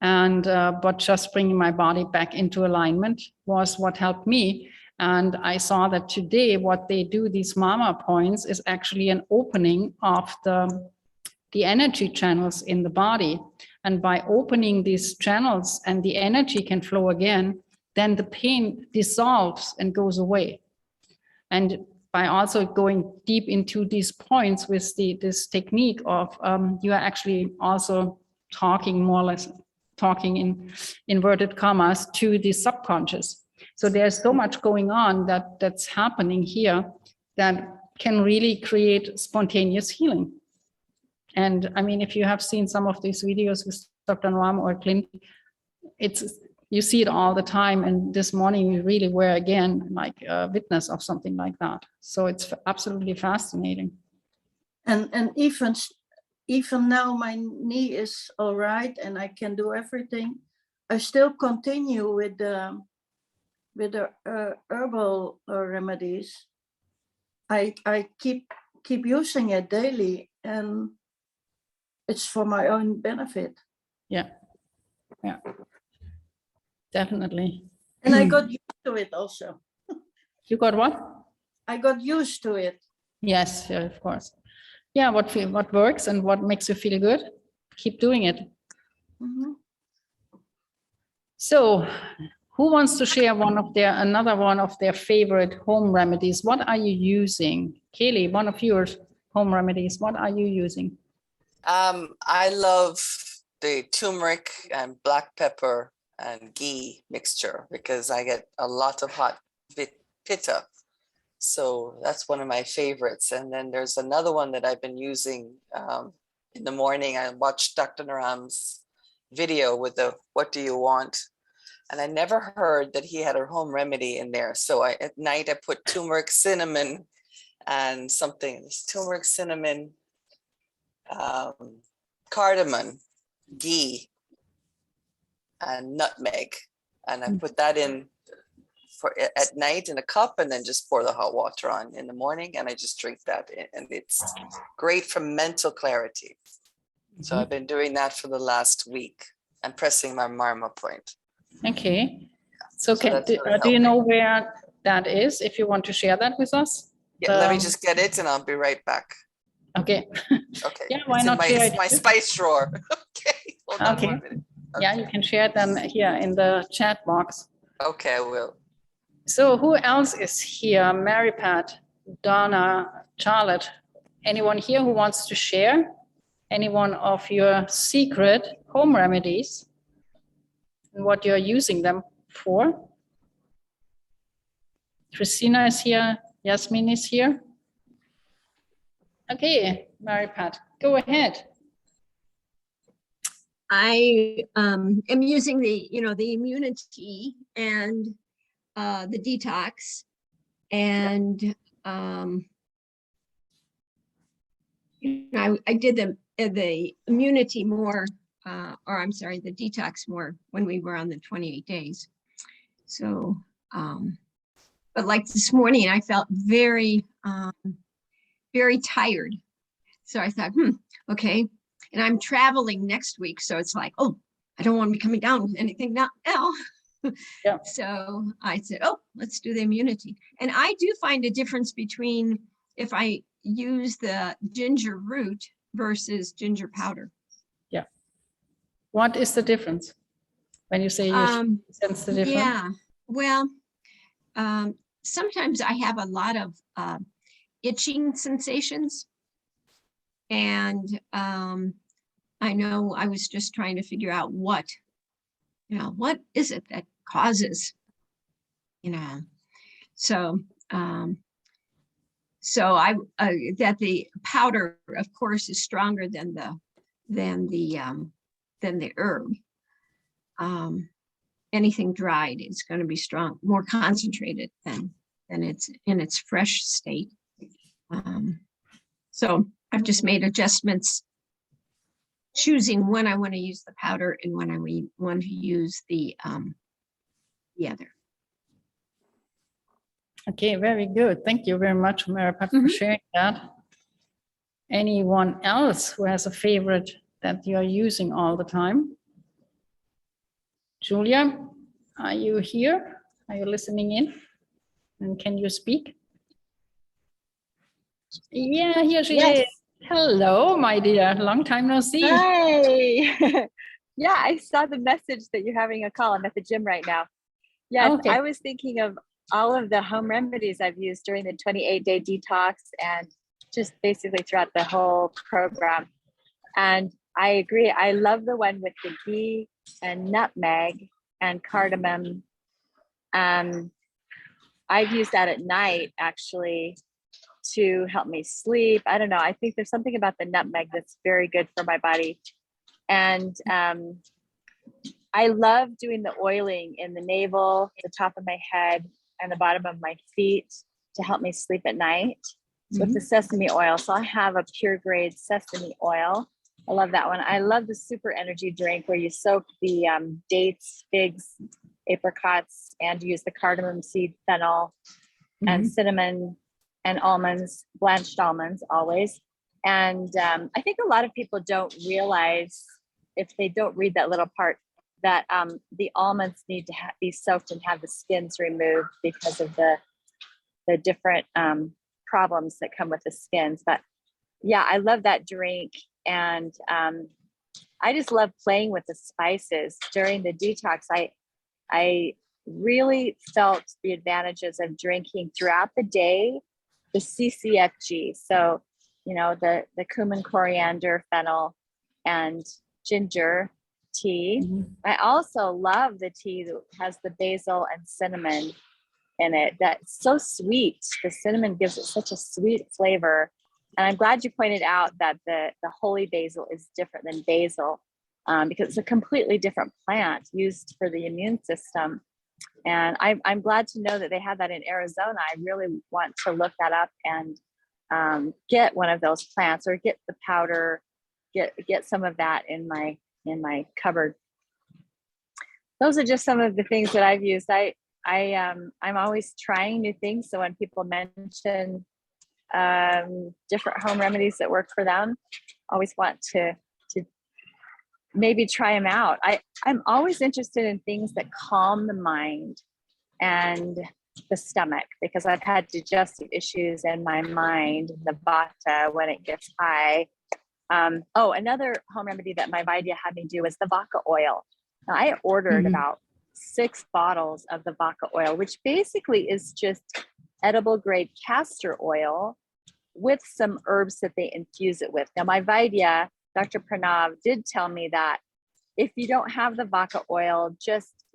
And but just bringing my body back into alignment was what helped me. And I saw that today what they do, these Mama Points, is actually an opening of the energy channels in the body. And by opening these channels and the energy can flow again, then the pain dissolves and goes away. And by also going deep into these points with this technique of, you are actually also talking more or less, talking in inverted commas to the subconscious. So there's so much going on that's happening here that can really create spontaneous healing. And I mean, if you have seen some of these videos with Dr. Noam or Clint, you see it all the time. And this morning we really were again like a witness of something like that. So it's absolutely fascinating. And even now my knee is all right and I can do everything. I still continue with the herbal remedies. I keep using it daily, and it's for my own benefit. Yeah, definitely. And I got used to it also. You got what? I got used to it. Yes, yeah, of course. Yeah, what works and what makes you feel good, keep doing it. Mhm. So, who wants to share another one of their favorite home remedies? What are you using? Kaylee, one of your home remedies, what are you using? I love the turmeric and black pepper and ghee mixture because I get a lot of hot pitta. So that's one of my favorites. And then there's another one that I've been using in the morning. I watched Dr. Naram's video with the "What do you want?" And I never heard that he had a home remedy in there. So at night I put turmeric, cinnamon, and something. It's turmeric, cinnamon, cardamom, ghee, and nutmeg, and I put that in for at night in a cup, and then just pour the hot water on in the morning, and I just drink that, and it's great for mental clarity. So I've been doing that for the last week. I'm pressing my marma point. Okay. So, So that's really do you helping. know where that is? If you want to share that with us? Yeah, let me just get it, and I'll be right back. Okay. Okay. Yeah, why It's not in share my it? spice drawer. Okay. Hold on Okay. 1 minute. Yeah, you can share them here in the chat box. Okay, I will. So who else is here? Mary Pat, Donna, Charlotte. Anyone here who wants to share any one of your secret home remedies and what you're using them for? Christina is here. Yasmin is here. Okay, Mary Pat, go ahead. I am using the immunity and the detox, and I did the immunity more, or I'm sorry, the detox more when we were on the 28 days. So, but like this morning, I felt very, very tired. So I thought, okay. And I'm traveling next week. So it's like, oh, I don't want to be coming down with anything now. Yeah. So I said, oh, let's do the immunity. And I do find a difference between if I use the ginger root versus ginger powder. Yeah. What is the difference when you say you sense the difference? Yeah. Well, sometimes I have a lot of itching sensations. And I know I was just trying to figure out what is it that causes, so I that the powder, of course, is stronger than the herb. Anything dried is going to be strong, more concentrated than it's in its fresh state. So I've just made adjustments, choosing when I want to use the powder and when I want to use the other. Okay, very good. Thank you very much, Mary Pat, for sharing that. Anyone else who has a favorite that you are using all the time? Julia, are you here? Are you listening in? And can you speak? Yeah, here she is. Hello, my dear. Long time no see. Hi. Yeah, I saw the message that you're having a call. I'm at the gym right now. Yes, Okay. I was thinking of all of the home remedies I've used during the 28-day detox and just basically throughout the whole program. And I agree. I love the one with the ghee and nutmeg and cardamom. I've used that at night actually to help me sleep. I don't know. I think there's something about the nutmeg that's very good for my body. And I love doing the oiling in the navel, the top of my head, and the bottom of my feet to help me sleep at night. So it's the sesame oil. So I have a pure grade sesame oil. I love that one. I love the super energy drink where you soak the dates, figs, apricots, and use the cardamom seed, fennel, and cinnamon, and almonds, blanched almonds always. And I think a lot of people don't realize, if they don't read that little part, that the almonds need to be soaked and have the skins removed because of the different problems that come with the skins. But yeah, I love that drink. And I just love playing with the spices during the detox. I really felt the advantages of drinking throughout the day, the CCFG. So, you know, the cumin, coriander, fennel, and ginger tea. I also love the tea that has the basil and cinnamon in it. That's so sweet. The cinnamon gives it such a sweet flavor. And I'm glad you pointed out that the holy basil is different than basil, because it's a completely different plant used for the immune system. And I'm glad to know that they have that in Arizona. I really want to look that up and get one of those plants, or get the powder, get some of that in my cupboard. Those are just some of the things that I've used. I'm always trying new things. So when people mention different home remedies that work for them, I always want to maybe try them out. I'm always interested in things that calm the mind and the stomach, because I've had digestive issues in my mind, the vata, when it gets high. Another home remedy that my Vaidya had me do was the vaka oil. Now, I ordered about 6 bottles of the vaka oil, which basically is just edible grade castor oil with some herbs that they infuse it with. Now, my Vaidya, Dr. Pranav, did tell me that if you don't have the vaka oil,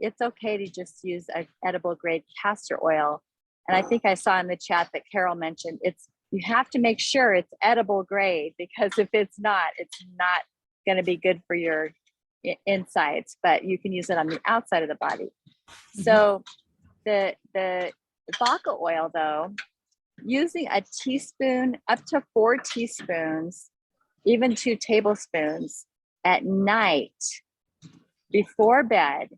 it's okay to just use an edible grade castor oil. And I think I saw in the chat that Carol mentioned you have to make sure it's edible grade, because if it's not going to be good for your insides, but you can use it on the outside of the body. So the vaka oil, though, using a teaspoon, up to 4 teaspoons, even 2 tablespoons at night before bed,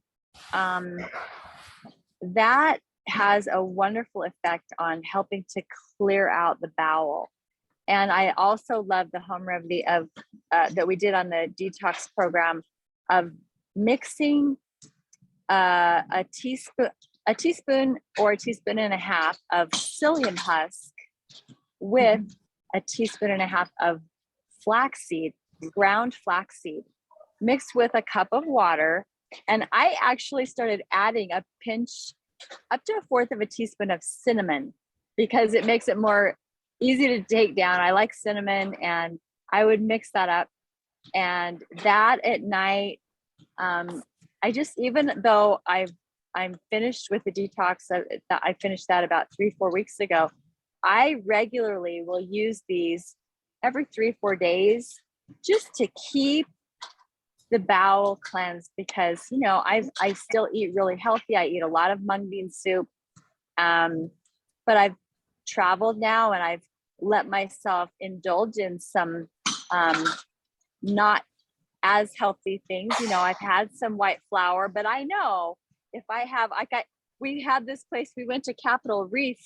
that has a wonderful effect on helping to clear out the bowel. And I also love the home remedy of that we did on the detox program of mixing a teaspoon or a teaspoon and a half of psyllium husk with a teaspoon and a half of flaxseed, ground flaxseed, mixed with a cup of water. And I actually started adding a pinch, up to 1/4 of a teaspoon of cinnamon, because it makes it more easy to take down. I like cinnamon, and I would mix that up. And that at night, I just, even though I'm finished with the detox, I finished that about 3-4 weeks ago, I regularly will use these every 3-4 days just to keep the bowel cleansed, because, you know, I still eat really healthy. I eat a lot of mung bean soup. But I've traveled now, and I've let myself indulge in some not as healthy things. You know, I've had some white flour, but I know if we had this place, we went to Capitol Reef,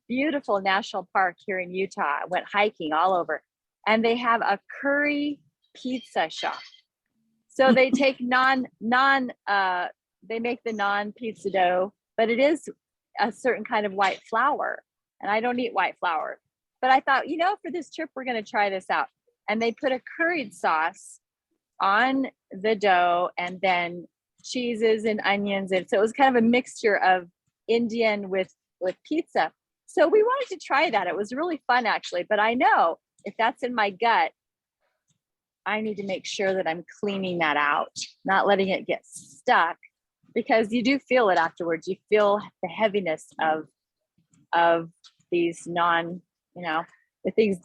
beautiful national park here in Utah. I went hiking all over, and they have a curry pizza shop. So they take they make the non-pizza dough, but it is a certain kind of white flour. And I don't eat white flour, but I thought, you know, for this trip, we're going to try this out. And they put a curried sauce on the dough, and then cheeses and onions. And so it was kind of a mixture of Indian with pizza. So we wanted to try that. It was really fun, actually. But I know if that's in my gut, I need to make sure that I'm cleaning that out, not letting it get stuck, because you do feel it afterwards. You feel the heaviness of these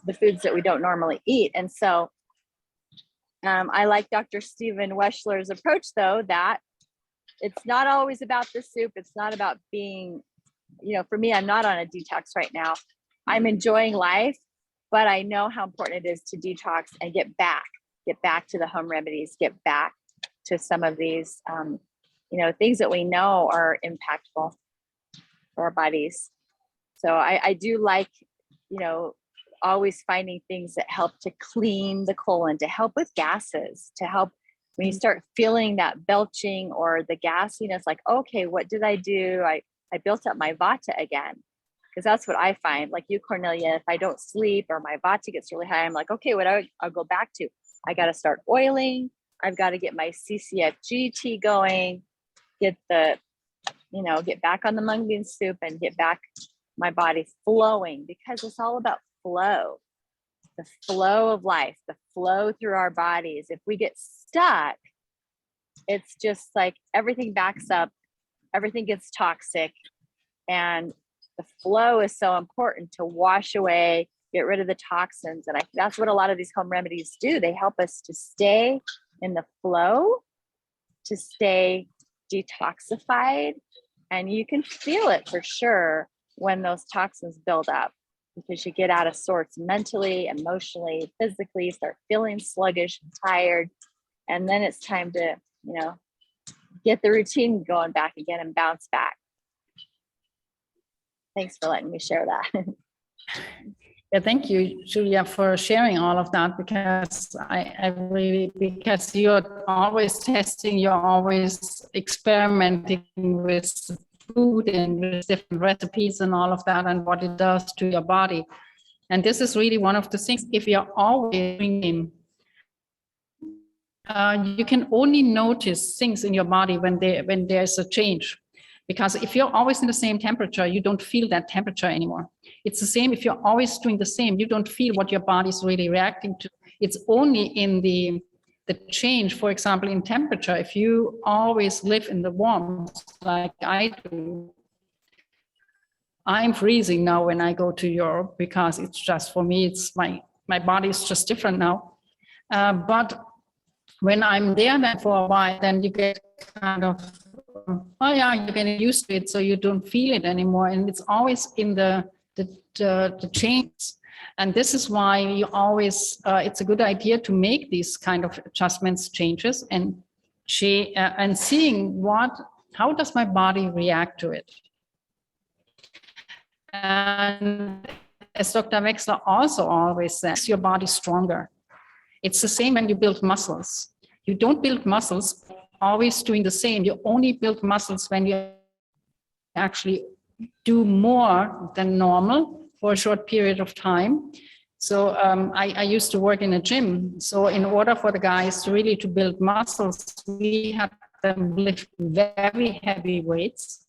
the foods that we don't normally eat. And so I like Dr. Stephen Weschler's approach, though, that it's not always about the soup. It's not about being, for me, I'm not on a detox right now. I'm enjoying life, but I know how important it is to detox and get back to the home remedies, get back to some of these, things that we know are impactful for our bodies. So I do like, always finding things that help to clean the colon, to help with gases, to help when you start feeling that belching or the gassiness, like, okay, what did I do? I built up my vata again, because that's what I find. Like you, Cornelia, if I don't sleep or my vata gets really high, I'm like, okay, I'll go back to, I got to start oiling. I've got to get my CCFG tea going, get back on the mung bean soup and get back my body flowing, because it's all about flow, the flow of life, the flow through our bodies. If we get stuck, it's just like everything backs up, everything gets toxic, and the flow is so important to wash away, get rid of the toxins. And that's what a lot of these home remedies do. They help us to stay in the flow, to stay detoxified. And you can feel it for sure when those toxins build up, because you get out of sorts mentally, emotionally, physically, start feeling sluggish and tired. And then it's time to, get the routine going back again and bounce back. Thanks for letting me share that. Yeah, thank you, Julia, for sharing all of that, because because you're always testing, you're always experimenting with food and with different recipes and all of that, and what it does to your body. And this is really one of the things, if you're always doing, you can only notice things in your body when there's a change. Because if you're always in the same temperature, you don't feel that temperature anymore. It's the same if you're always doing the same, you don't feel what your body's really reacting to. It's only in the change, for example, in temperature. If you always live in the warmth like I do, I'm freezing now when I go to Europe, because it's just, for me, it's my body is just different now. But when I'm there then for a while, then you get kind of, oh yeah, you're getting used to it, so you don't feel it anymore. And it's always in the change. And this is why you always, it's a good idea to make these kind of adjustments, changes, and seeing how does my body react to it. And as Dr. Wexler also always says, your body stronger. It's the same when you build muscles. You don't build muscles always doing the same. You only build muscles when you actually do more than normal for a short period of time. So I used to work in a gym. So in order for the guys to build muscles, we had them lift very heavy weights,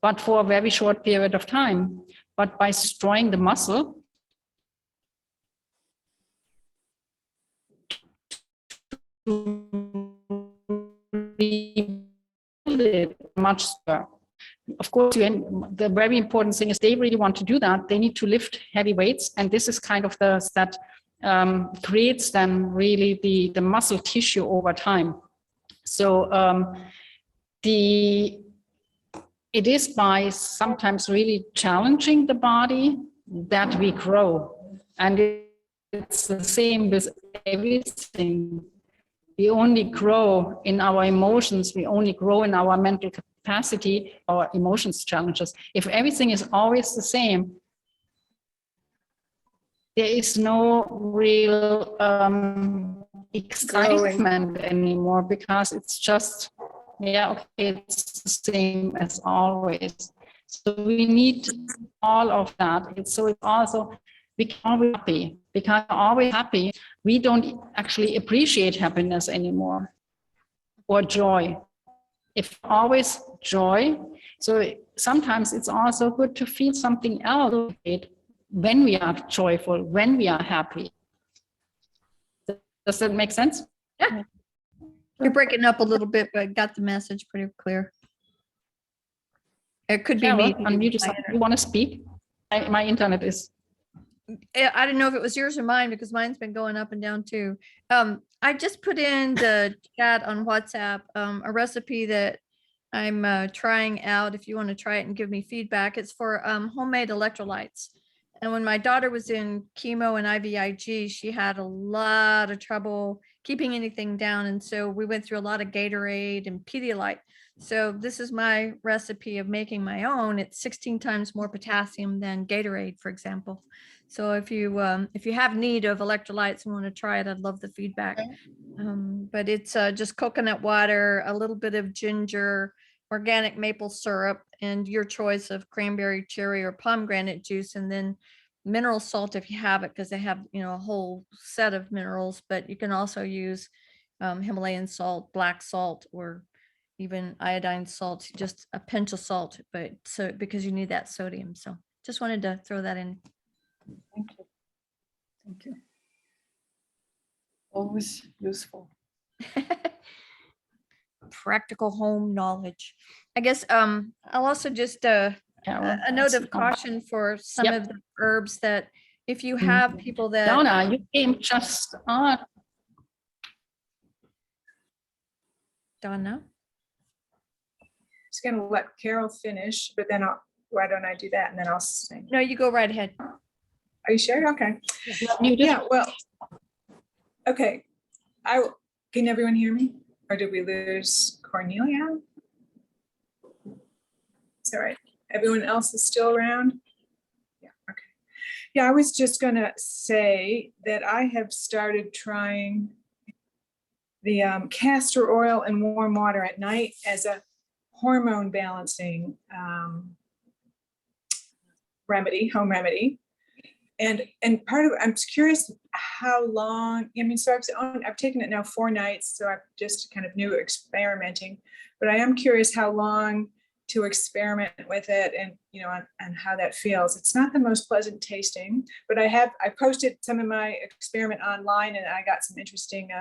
but for a very short period of time. But by destroying the muscle, much stronger. Of course, the very important thing is they really want to do that. They need to lift heavy weights, and this is kind of that creates then really the muscle tissue over time. So it is by sometimes really challenging the body that we grow, and it's the same with everything. We only grow in our emotions. We only grow in our mental capacity, our emotions challenges. If everything is always the same, there is no real excitement anymore, because it's just, yeah, okay, it's the same as always. So we need all of that. So it's also, we can always be happy, because always happy, we don't actually appreciate happiness anymore, or joy. If always joy, so sometimes it's also good to feel something else when we are joyful, when we are happy. Does that make sense? Yeah. You're breaking up a little bit, but I got the message pretty clear. It could be me. Unmute yourself. You want to speak? My internet is. I didn't know if it was yours or mine, because mine's been going up and down too. I just put in the chat on WhatsApp a recipe that I'm trying out. If you want to try it and give me feedback, it's for homemade electrolytes. And when my daughter was in chemo and IVIG, she had a lot of trouble keeping anything down. And so we went through a lot of Gatorade and Pedialyte. So this is my recipe of making my own. It's 16 times more potassium than Gatorade, for example. So if you have need of electrolytes and want to try it, I'd love the feedback. But it's just coconut water, a little bit of ginger, organic maple syrup and your choice of cranberry, cherry, or pomegranate juice, and then mineral salt if you have it, because they have, you know, a whole set of minerals. But you can also use Himalayan salt, black salt, or even iodine salt, just a pinch of salt, but so because you need that sodium. So just wanted to throw that in. Thank you. Thank you. Always useful. Practical home knowledge. I guess I'll also just Carol, a note of that's- caution for some Yep. of the herbs, that if you have people that Donna, you came just on. Donna. Just gonna let Carol finish, but then why don't I do that? And then I'll sing. No, you go right ahead. Are you sure? Okay. You Yeah, well, okay. Can everyone hear me? Or did we lose Cornelia? It's all right. Everyone else is still around? Yeah, okay. Yeah, I was just gonna say that I have started trying the castor oil and warm water at night as a hormone balancing remedy, home remedy. And part of it, I'm curious how long, I mean, so I've taken it now 4 nights, so I'm just kind of new experimenting, but I am curious how long to experiment with it, and, you know, and how that feels. It's not the most pleasant tasting, but I posted some of my experiment online, and I got some interesting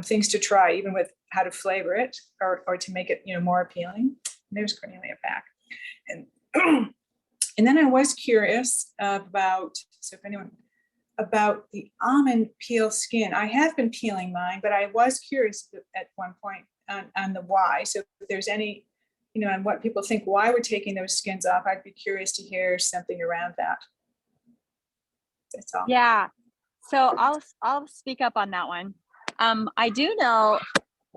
things to try, even with how to flavor it or to make it, you know, more appealing. There's Cornelia back. And and then I was curious about the almond peel skin. I have been peeling mine, but I was curious at one point on the why. So if there's any, you know, on what people think why we're taking those skins off, I'd be curious to hear something around that. That's all. Yeah. So I'll speak up on that one. I do know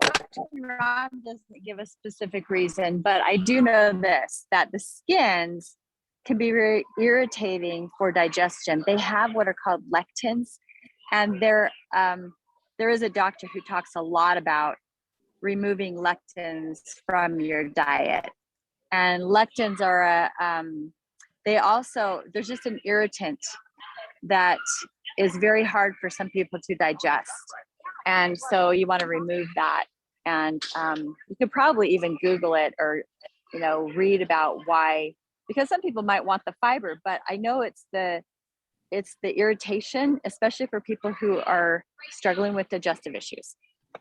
Dr. Ron doesn't give a specific reason, but I do know this, that the skins can be very irritating for digestion. They have what are called lectins, and there is a doctor who talks a lot about removing lectins from your diet. And lectins are there's just an irritant that is very hard for some people to digest. And so you want to remove that. And you could probably even Google it, or, you know, read about why, because some people might want the fiber, but I know it's the irritation, especially for people who are struggling with digestive issues.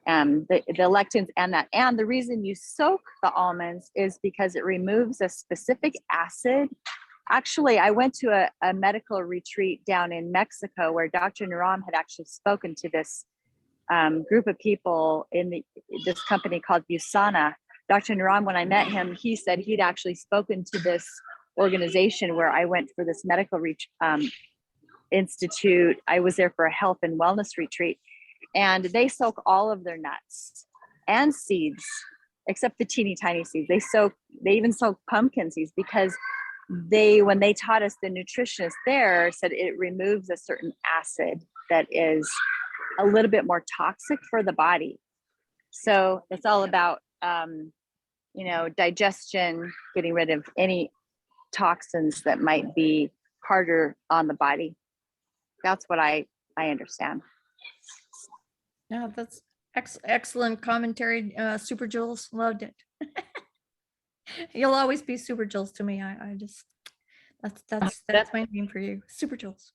The lectins and that. And the reason you soak the almonds is because it removes a specific acid. Actually, I went to a medical retreat down in Mexico where Dr. Naram had actually spoken to this group of people in this company called Busana. Dr. Naram, when I met him, he said he'd actually spoken to this organization where I went for this medical institute. I was there for a health and wellness retreat, and they soak all of their nuts and seeds, except the teeny tiny seeds. They even soak pumpkin seeds, because when they taught us, the nutritionist there said it removes a certain acid that is a little bit more toxic for the body. So it's all about, you know, digestion, getting rid of any toxins that might be harder on the body. That's what I understand. Yeah, that's excellent commentary. Super Jules, loved it. You'll always be Super Jules to me. I just, that's my name for you, Super Jules.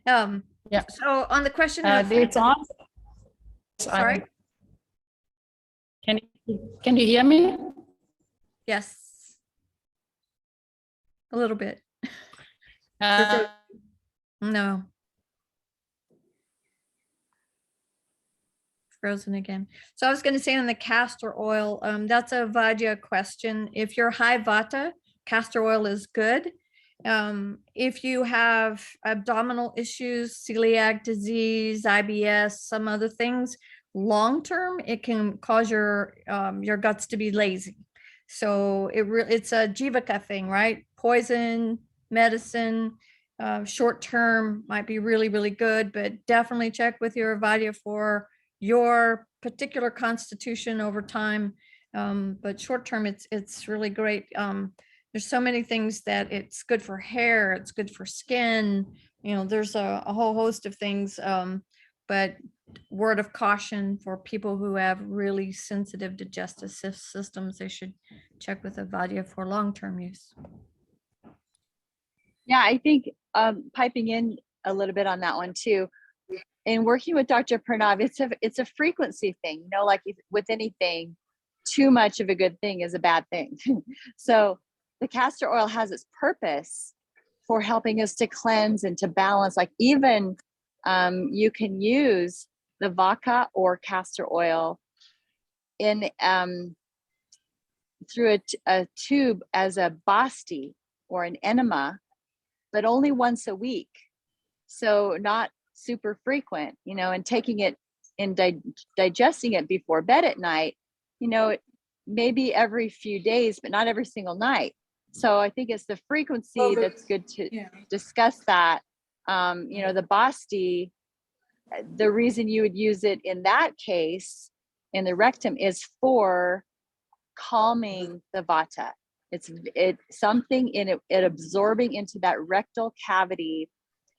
Yeah. So on the question of, It's on. sorry, Can you hear me? yes, a little bit. Uh, No. Frozen again. So I was going to say on the castor oil, that's a Vajra question. If you're high Vata, castor oil is good. If you have abdominal issues, celiac disease, IBS, some other things, long term, it can cause your guts to be lazy. So it's a jivaka thing, right? Poison, medicine, short term might be really, really good, but definitely check with your Vajra for your particular constitution over time. But short term, it's really great. There's so many things that it's good for hair, it's good for skin, there's a whole host of things. But word of caution for people who have really sensitive digestive systems, they should check with a Vaidya for long-term use. Yeah, I think piping in a little bit on that one too. In working with Dr. Pranav, it's a frequency thing, like with anything, too much of a good thing is a bad thing. So the castor oil has its purpose for helping us to cleanse and to balance. Like even you can use the vaka or castor oil in through a tube as a basti or an enema, but only once a week. So not super frequent, and taking it and digesting it before bed at night, maybe every few days, but not every single night. So I think it's the frequency that's good to discuss that. The basti, the reason you would use it in that case in the rectum is for calming the vata. It's something in it absorbing into that rectal cavity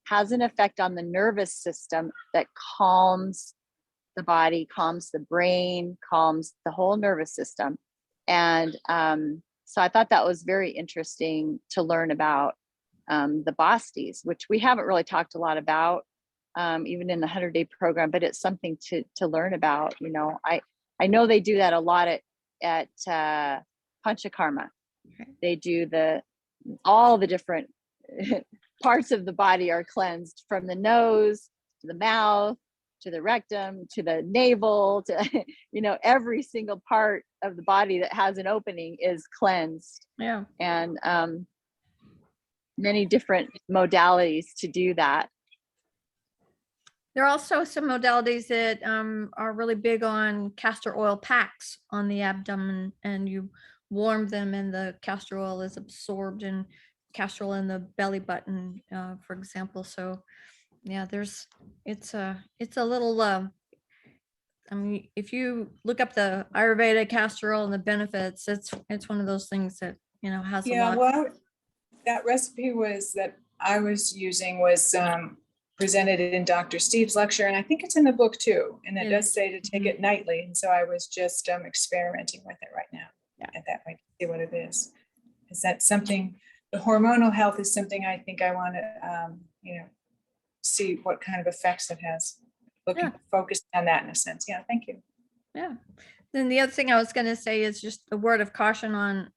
has an effect on the nervous system that calms the body, calms the brain, calms the whole nervous system. And so I thought that was very interesting to learn about the bastis, which we haven't really talked a lot about, even in the 100-day program, but it's something to learn about. I know they do that a lot at Panchakarma. They do all the different parts of the body are cleansed, from the nose to the mouth to the rectum to the navel to every single part of the body that has an opening is cleansed. Yeah. And many different modalities to do that. There are also some modalities that are really big on castor oil packs on the abdomen, and you warm them and the castor oil is absorbed in castor oil in the belly button, for example. So yeah, it's a little, if you look up the Ayurveda castor oil and the benefits, it's one of those things that, has a lot. Well, that recipe that I was using was presented in Dr. Steve's lecture, and I think it's in the book too. And it does say to take it nightly. And so I was just experimenting with it right now. At that point, see what it is. Is that something? The hormonal health is something I think I want to, see what kind of effects it has. Focused on that in a sense. Yeah, thank you. Yeah. Then the other thing I was going to say is just a word of caution on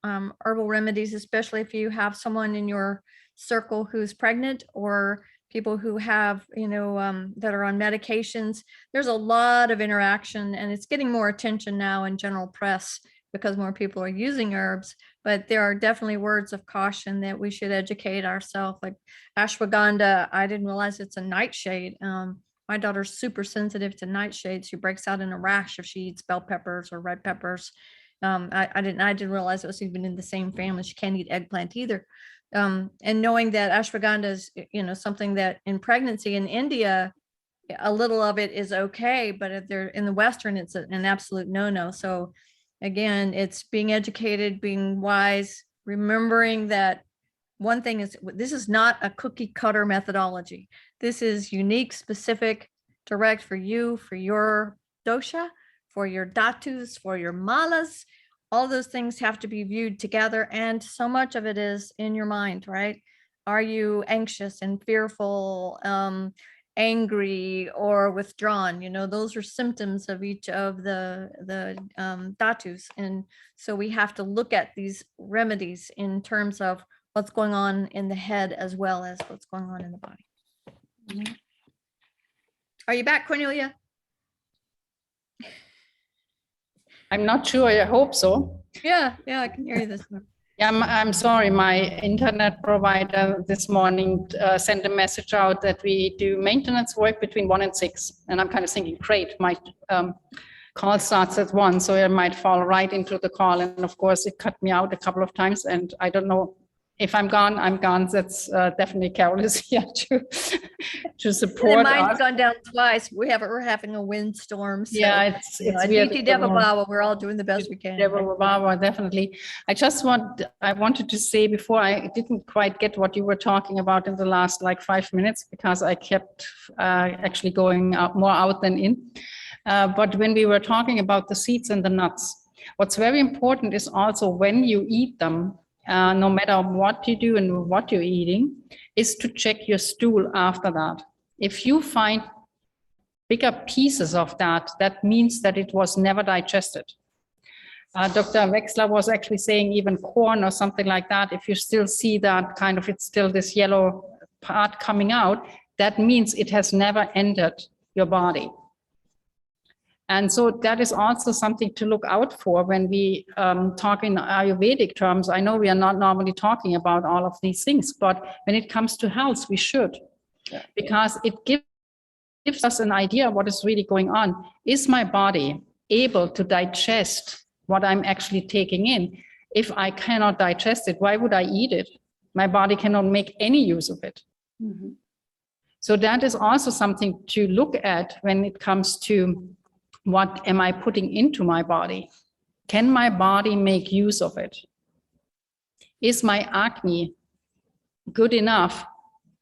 herbal remedies, especially if you have someone in your circle who's pregnant or people who have, that are on medications. There's a lot of interaction, and it's getting more attention now in general press because more people are using herbs, but there are definitely words of caution that we should educate ourselves. Like ashwagandha, I didn't realize it's a nightshade. My daughter's super sensitive to nightshade. She breaks out in a rash if she eats bell peppers or red peppers. I didn't realize it was even in the same family. She can't eat eggplant either. And knowing that ashwagandha is, something that in pregnancy in India, a little of it is okay, but if they're in the Western, it's an absolute no-no. So again, it's being educated, being wise, remembering that one thing is, this is not a cookie cutter methodology. This is unique, specific, direct for you, for your dosha, for your dhatus, for your malas. All those things have to be viewed together. And so much of it is in your mind, right? Are you anxious and fearful, angry or withdrawn? Those are symptoms of each of the dhatus. And so we have to look at these remedies in terms of what's going on in the head as well as what's going on in the body. Mm-hmm. Are you back, Cornelia? I'm not sure. I hope so. Yeah, I can hear you this morning. Yeah, I'm sorry. My internet provider this morning sent a message out that we do maintenance work between 1 and 6. And I'm kind of thinking, great, my call starts at 1, so I might fall right into the call. And of course, it cut me out a couple of times. And I don't know if I'm gone, I'm gone. That's definitely Carol is here to And support then mine's us. gone down twice. We're having a windstorm. So, Yeah, it's weird. Aditi Deva Bhava, we're all doing the best we can. Definitely. I wanted to say before, I didn't quite get what you were talking about in the last like 5 minutes, because I kept actually going more out than in. But when we were talking about the seeds and the nuts, what's very important is also when you eat them, no matter what you do and what you're eating, is to check your stool after that. If you find bigger pieces of that, that means that it was never digested. Dr. Wexler was actually saying even corn or something like that, if you still see that kind of, it's still this yellow part coming out, that means it has never entered your body. And so that is also something to look out for when we talk in Ayurvedic terms. I know we are not normally talking about all of these things, but when it comes to health, we should, because it gives us an idea of what is really going on. Is my body able to digest what I'm actually taking in? If I cannot digest it, why would I eat it? My body cannot make any use of it. Mhm. So that is also something to look at when it comes to what am I putting into my body? Can my body make use of it? Is my acne good enough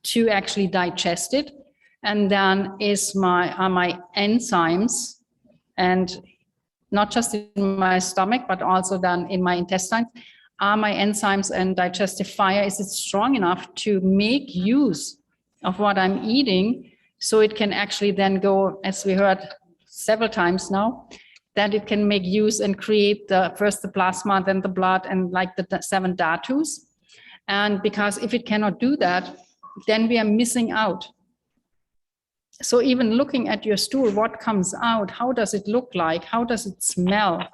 to actually digest it? And then are my enzymes, and not just in my stomach, but also then in my intestines, are my enzymes and digestive fire, is it strong enough to make use of what I'm eating, so it can actually then go, as we heard several times now, that it can make use and create first the plasma, then the blood, and like the 7 dhatus. And because if it cannot do that, then we are missing out. So even looking at your stool, what comes out, how does it look like? How does it smell?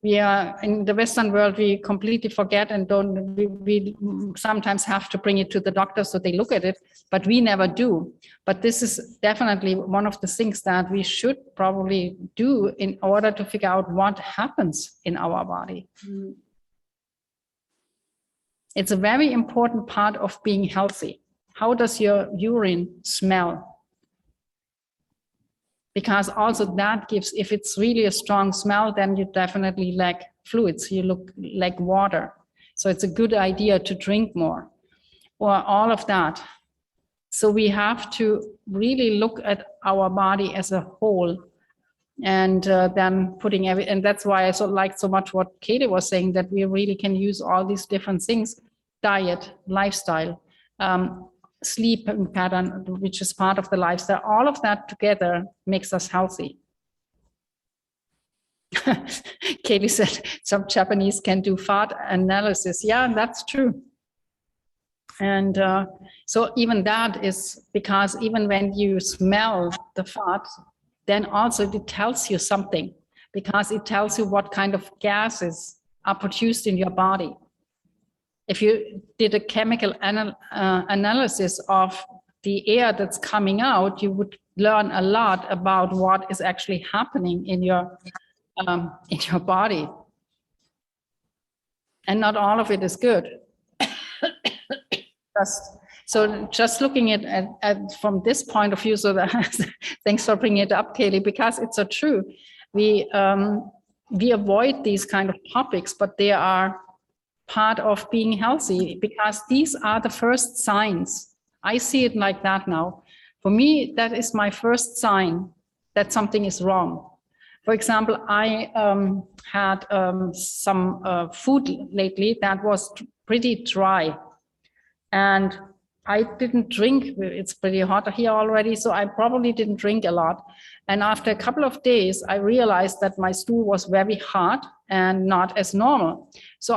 We are in the Western world, we completely forget and we sometimes have to bring it to the doctor so they look at it, but we never do. But this is definitely one of the things that we should probably do in order to figure out what happens in our body. Mm. It's a very important part of being healthy. How does your urine smell? Because also that gives, if it's really a strong smell, then you definitely lack fluids, you look like water. So it's a good idea to drink more, or all of that. So we have to really look at our body as a whole, and then putting and that's why I liked so much what Katie was saying, that we really can use all these different things, diet, lifestyle, sleep pattern, which is part of the lifestyle, all of that together makes us healthy. Katie said some Japanese can do fat analysis. Yeah, that's true. And so even that is because even when you smell the fat, then also it tells you something, because it tells you what kind of gases are produced in your body. If you did a chemical analysis of the air that's coming out, you would learn a lot about what is actually happening in your body. And not all of it is good. Just looking at from this point of view, so that thanks for bringing it up, Kaylee, because it's so true. We avoid these kind of topics, but they are part of being healthy, because these are the first signs. I see it like that now. For me, that is my first sign that something is wrong. For example, I had some food lately that was pretty dry, and I didn't drink. It's pretty hot here already, so I probably didn't drink a lot. And after a couple of days, I realized that my stool was very hard and not as normal. So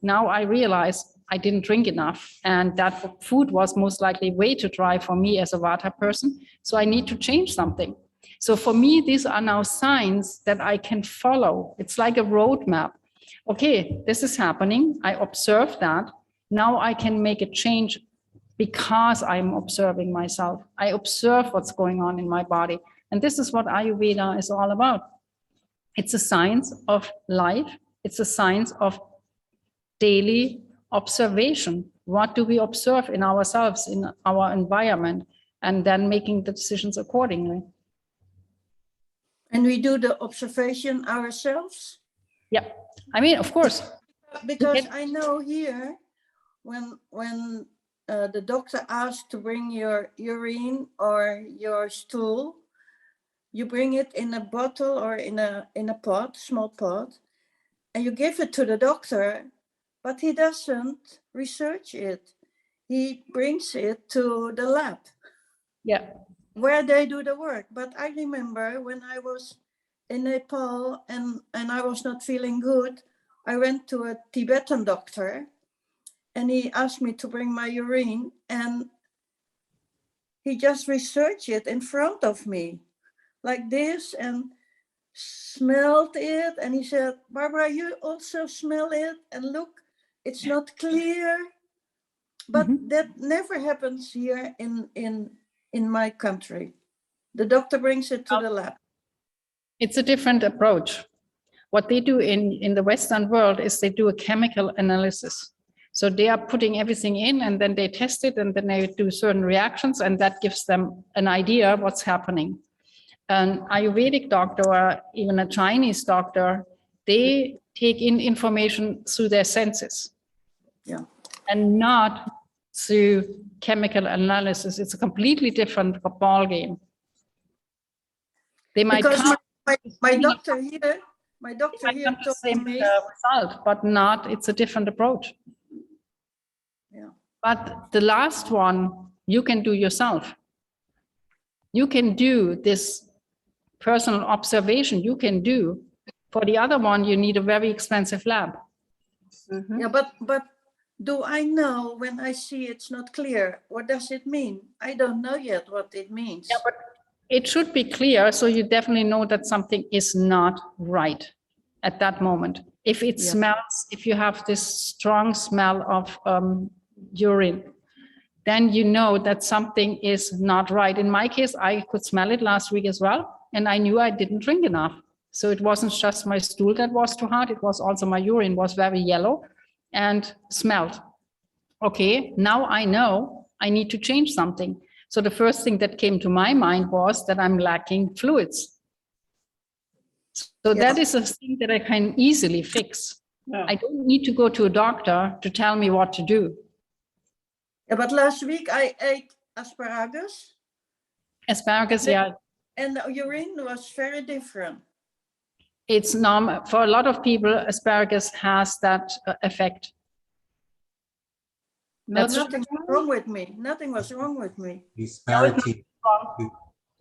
now I realize I didn't drink enough, and that food was most likely way too dry for me as a Vata person. So I need to change something. So for me, these are now signs that I can follow. It's like a roadmap. Okay, this is happening. I observe that. Now I can make a change because I'm observing myself. I observe what's going on in my body. And this is what Ayurveda is all about. It's a science of life. It's a science of daily observation. What do we observe in ourselves, in our environment, and then making the decisions accordingly. And we do the observation ourselves? Yeah, I mean, of course. Because I know here, when the doctor asks to bring your urine or your stool, you bring it in a bottle or in a pot, small pot, and you give it to the doctor, but he doesn't research it. He brings it to the lab. Yeah. Where they do the work. But I remember when I was in Nepal and I was not feeling good, I went to a Tibetan doctor and he asked me to bring my urine, and he just researched it in front of me like this and smelled it. And he said, Barbara, you also smell it and look, it's not clear. But that never happens here in my country. The doctor brings it to the lab. It's a different approach. What they do in the Western world is they do a chemical analysis. So they are putting everything in and then they test it and then they do certain reactions and that gives them an idea of what's happening. An Ayurvedic doctor or even a Chinese doctor, they take in information through their senses. Yeah. And not through chemical analysis. It's a completely different ball game. They might because come, my doctor here come to the told same me result, but not, it's a different approach. Yeah. But the last one, you can do yourself. You can do this personal observation, you can do. For the other one, you need a very expensive lab. Yeah, but do I know when I see it's not clear? What does it mean? I don't know yet what it means. Yeah, but it should be clear, so you definitely know that something is not right at that moment. If it smells, if you have this strong smell of urine, then you know that something is not right. In my case, I could smell it last week as well, and I knew I didn't drink enough. So it wasn't just my stool that was too hard, it was also my urine was very yellow and smelled. Okay, now I know I need to change something. So the first thing that came to my mind was that I'm lacking fluids. So that is a thing that I can easily fix. Yeah. I don't need to go to a doctor to tell me what to do. Yeah, but last week I ate asparagus. Asparagus, yeah. And the urine was very different. It's normal. For a lot of people, asparagus has that effect. Nothing was wrong with me. Nothing was wrong with me. The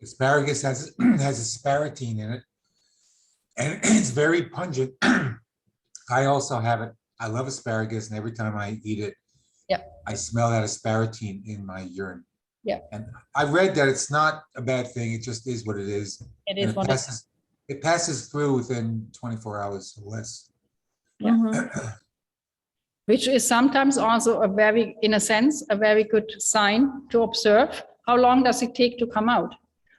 asparagus has asparagine in it, and it's very pungent. I also have it. I love asparagus, and every time I eat it, I smell that asparagine in my urine. Yeah. And I read that it's not a bad thing. It just is what it is. It is what it is. It passes through within 24 hours or less. Yeah. Which is sometimes also in a sense, a very good sign to observe. How long does it take to come out?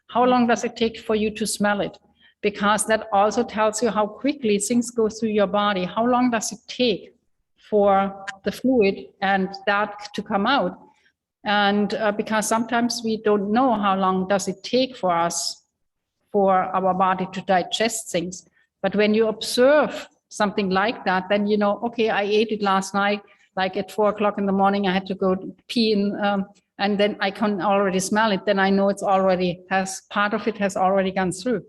How long does it take for you to smell it? Because that also tells you how quickly things go through your body. How long does it take for the fluid and that to come out? And because sometimes we don't know how long does it take for us, for our body to digest things. But when you observe something like that, then you know, okay, I ate it last night, like at 4 o'clock in the morning, I had to go pee and then I can already smell it. Then I know it's already part of it has already gone through.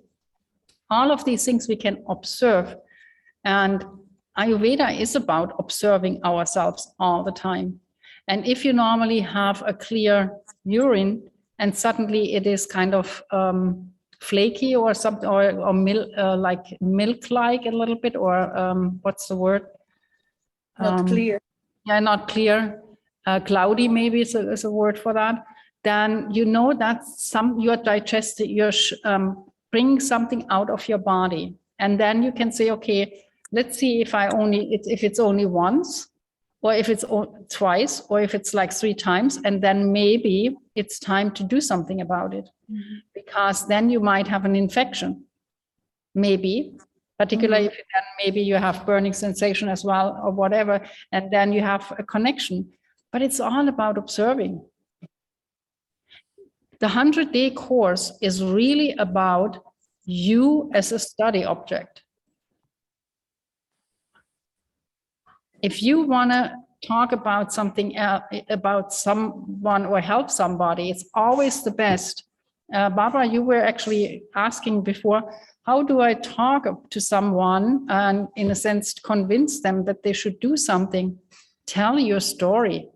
All of these things we can observe. And Ayurveda is about observing ourselves all the time. And if you normally have a clear urine and suddenly it is kind of flaky or something, or like milk-like a little bit, or what's the word? Not clear. Yeah, not clear. Cloudy maybe is a word for that. Then you know that you're digesting, you're bringing something out of your body, and then you can say, okay, let's see if it's only once, or if it's twice, or if it's like 3 times, and then maybe it's time to do something about it. Because then you might have an infection, maybe, particularly if then maybe you have burning sensation as well or whatever, and then you have a connection. But it's all about observing. The 100-day course is really about you as a study object. If you want to talk about something else, about someone or help somebody, it's always the best. Barbara, you were actually asking before, how do I talk to someone and in a sense convince them that they should do something? Tell your story.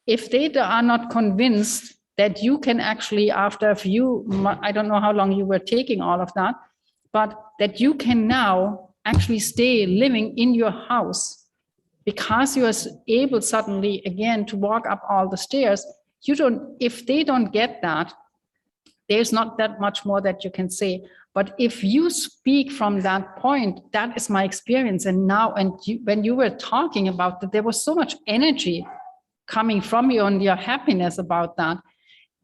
If they are not convinced that you can actually, after a few, I don't know how long you were taking all of that, but that you can now actually stay living in your house because you are able suddenly again to walk up all the stairs. You don't, if they don't get that, there's not that much more that you can say. But if you speak from that point, that is my experience. And now, when you were talking about that, there was so much energy coming from you and your happiness about that.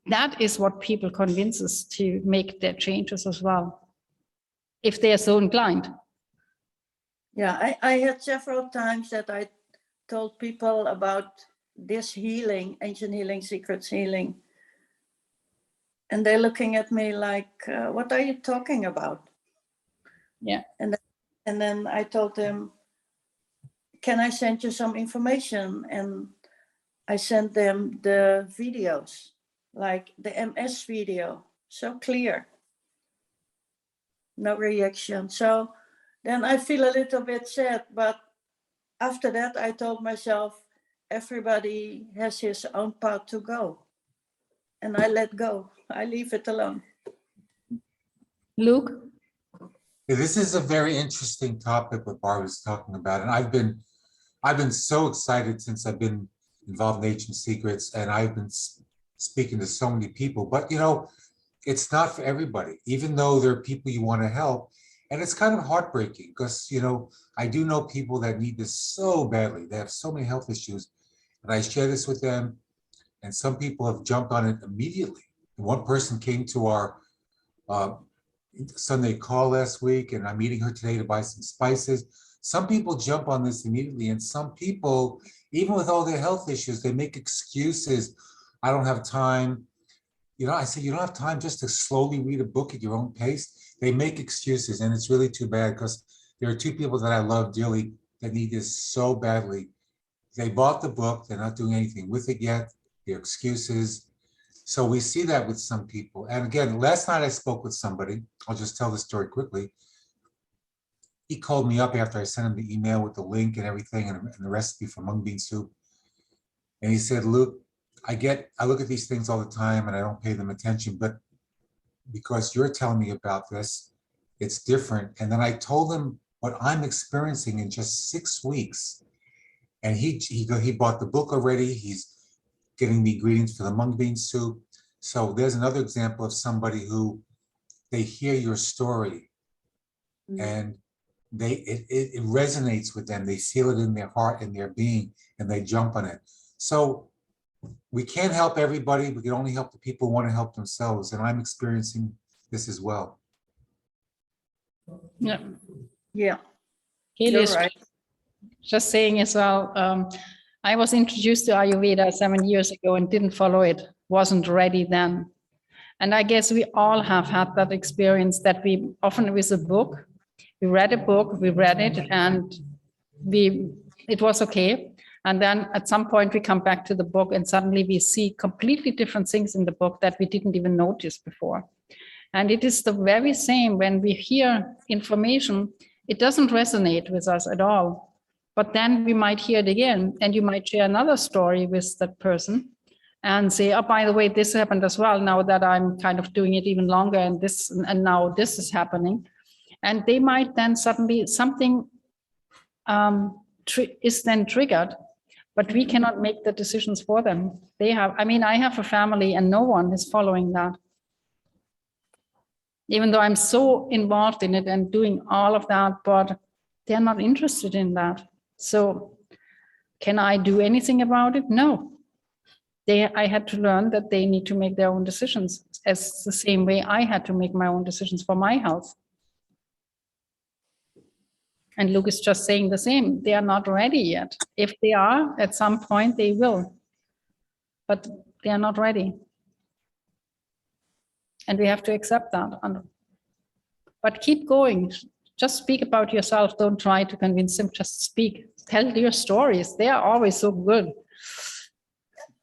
That is what people convince us to make their changes as well, if they are so inclined. Yeah, I had several times that I told people about this healing, ancient healing, secrets healing. And they're looking at me like, what are you talking about? Yeah. And then I told them, can I send you some information? And I sent them the videos, like the MS video, so clear. No reaction. So then I feel a little bit sad, but after that I told myself, everybody has his own path to go. And I let go. I leave it alone. Luke? This is a very interesting topic what Barbara's talking about. And I've been so excited since I've been involved in Ancient Secrets, and I've been speaking to so many people. But you know, it's not for everybody, even though there are people you want to help. And it's kind of heartbreaking because, you know, I do know people that need this so badly. They have so many health issues. And I share this with them. And some people have jumped on it immediately. And one person came to our Sunday call last week, and I'm meeting her today to buy some spices. Some people jump on this immediately, and some people, even with all their health issues, they make excuses. I don't have time. You know, I say, you don't have time just to slowly read a book at your own pace. They make excuses, and it's really too bad because there are two people that I love dearly that need this so badly. They bought the book. They're not doing anything with it yet. Their excuses. So we see that with some people. And again, last night I spoke with somebody. I'll just tell the story quickly. He called me up after I sent him the email with the link and everything and the recipe for mung bean soup. And he said, Luke, I look at these things all the time and I don't pay them attention, but because you're telling me about this, it's different. And then I told him what I'm experiencing in just 6 weeks. And he bought the book already. He's giving me ingredients for the mung bean soup. So there's another example of somebody who they hear your story and it resonates with them. They feel it in their heart and their being, and they jump on it. So we can't help everybody. We can only help the people who want to help themselves. And I'm experiencing this as well. Yeah. Yeah. Haley is right. just saying as well, I was introduced to Ayurveda 7 years ago and didn't follow it, wasn't ready then. And I guess we all have had that experience that we often with a book, we read a book, we read it and it was okay. And then at some point we come back to the book and suddenly we see completely different things in the book that we didn't even notice before. And it is the very same when we hear information, it doesn't resonate with us at all. But then we might hear it again and you might share another story with that person and say, oh, by the way, this happened as well. Now that I'm kind of doing it even longer and now this is happening. And they might then suddenly something is then triggered, but we cannot make the decisions for them. I have a family and no one is following that. Even though I'm so involved in it and doing all of that, but they're not interested in that. So can I do anything about it? No. I had to learn that they need to make their own decisions as the same way I had to make my own decisions for my health. And Luke is just saying the same. They are not ready yet. If they are, at some point they will. But they are not ready. And we have to accept that. But keep going. Just speak about yourself. Don't try to convince them. Just speak. Tell your stories. They are always so good.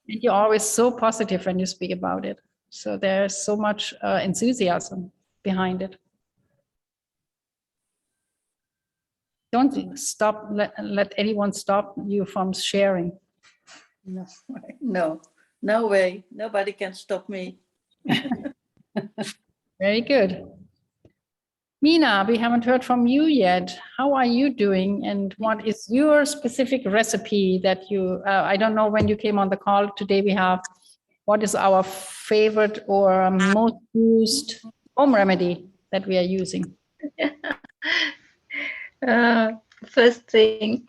And you're always so positive when you speak about it. So there's so much enthusiasm behind it. Don't stop, let anyone stop you from sharing. No, no way. Nobody can stop me. Very good. Mina, we haven't heard from you yet. How are you doing? And what is your specific recipe that you, I don't know when you came on the call today, what is our favorite or most used home remedy that we are using? First thing,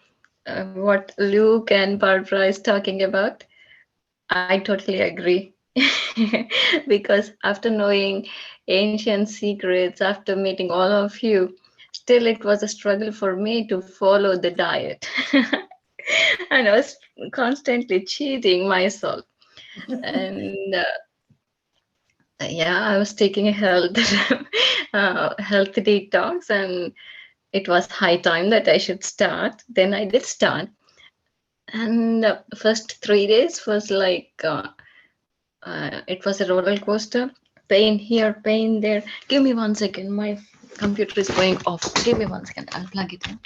what Luke and Barbara is talking about, I totally agree. Because after knowing ancient secrets, after meeting all of you, still it was a struggle for me to follow the diet. And I was constantly cheating myself. And I was taking a health detox, and it was high time that I should start. Then I did start. And the first 3 days was like, it was a roller coaster. Pain here, pain there. Give me 1 second. My computer is going off. Give me 1 second. I'll plug it in.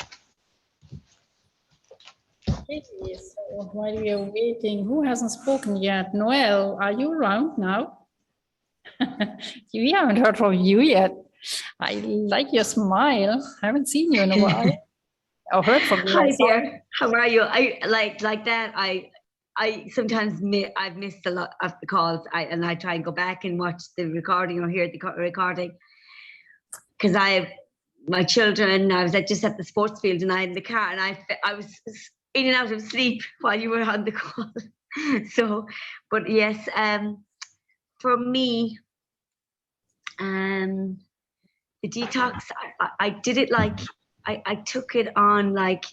Okay, so while we are waiting, who hasn't spoken yet? Noel, are you around now? We haven't heard from you yet. I like your smile. I haven't seen you in a while. Or heard from you. Hi there. How are you? I like that. I sometimes I've missed a lot of the calls. And I try and go back and watch the recording or hear the recording because I have my children. I was just at the sports field and I in the car and I was in and out of sleep while you were on the call. So, but yes, for me, the detox, I did it like I took it on like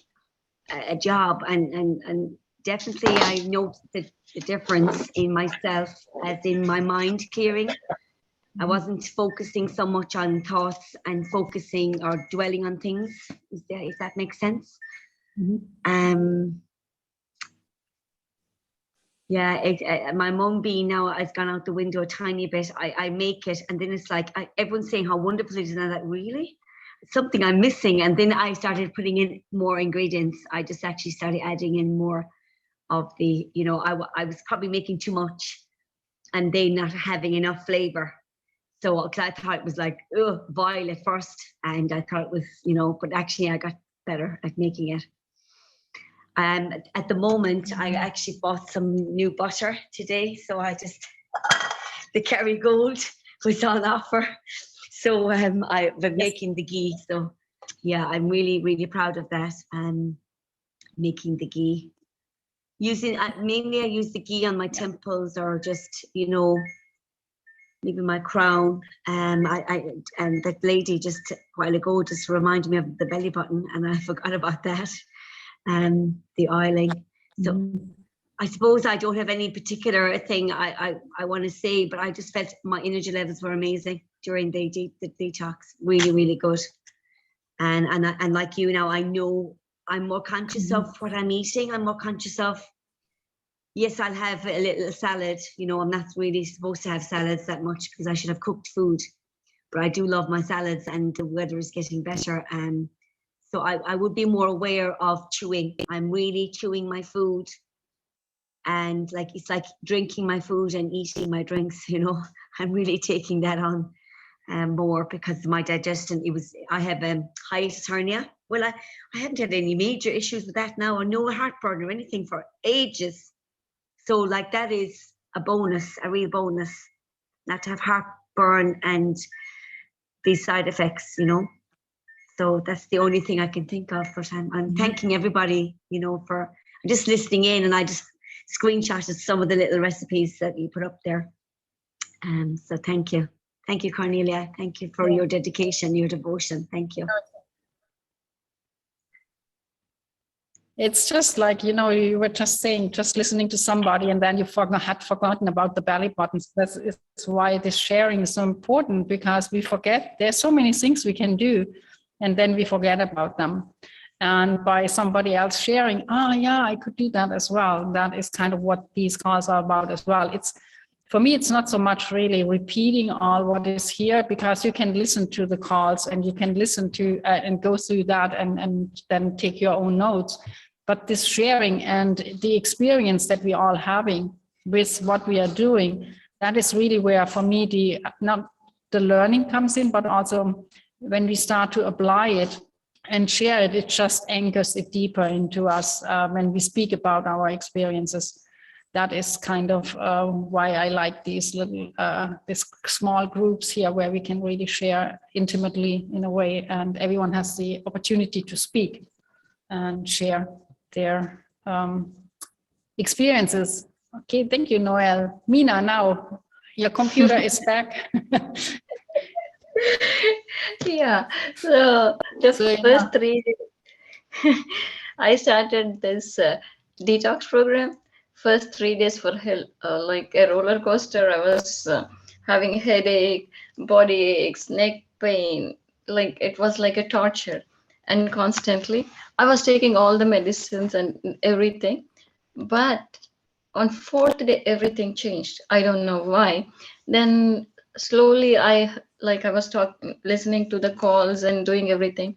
a job and definitely I noticed the difference in myself as in my mind clearing. I wasn't focusing so much on thoughts and focusing or dwelling on things, if that makes sense. Mm-hmm. My mum being now has gone out the window a tiny bit. I make it and then it's like everyone's saying how wonderful it is and I'm like, really? It's something I'm missing. And then I started putting in more ingredients. I just actually started adding in more of the, I was probably making too much and they not having enough flavor. So I thought it was like, vile at first. And I thought it was, but actually I got better at making it. At the moment, I actually bought some new butter today. So the Kerrygold was on offer. So I've been making the ghee. So yeah, I'm really, really proud of that. Making the ghee. Mainly I use the ghee on my temples or just, maybe my crown. And that lady just a while ago just reminded me of the belly button and I forgot about that. The oiling. So I suppose I don't have any particular thing I want to say, but I just felt my energy levels were amazing during the detox. Really, really good. And like you now, I know I'm more conscious of what I'm eating. I'm more conscious of, yes, I'll have a little salad. I'm not really supposed to have salads that much because I should have cooked food. But I do love my salads and the weather is getting better. So I would be more aware of chewing. I'm really chewing my food. And it's like drinking my food and eating my drinks, I'm really taking that on more because my digestion, I have hiatus hernia. Well, I haven't had any major issues with that now, or no heartburn or anything for ages. So that is a bonus, a real bonus, not to have heartburn and these side effects, So that's the only thing I can think of. But I'm thanking everybody, for just listening in, and I just screenshotted some of the little recipes that you put up there. So thank you. Thank you, Cornelia. Thank you for your dedication, your devotion. Thank you. It's just like, you were just saying, just listening to somebody and then you had forgotten about the belly buttons. That's why this sharing is so important, because we forget there's so many things we can do and then we forget about them. And by somebody else sharing, yeah, I could do that as well. That is kind of what these calls are about as well. For me, it's not so much really repeating all what is here, because you can listen to the calls and you can listen to and go through that and then take your own notes. But this sharing and the experience that we all having with what we are doing, that is really where, for me, not the learning comes in, but also when we start to apply it and share it, it just anchors it deeper into us when we speak about our experiences. That is kind of why I like these little, these small groups here where we can really share intimately in a way, and everyone has the opportunity to speak and share their experiences. Okay, thank you, Noel. Mina, now your computer is back. Yeah, so the first 3 days, I started this detox program. First 3 days for hell, like a roller coaster. I was having headache, body aches, neck pain. Like it was like a torture, and constantly I was taking all the medicines and everything. But on 4th day, everything changed. I don't know why. Then slowly, I was listening to the calls and doing everything.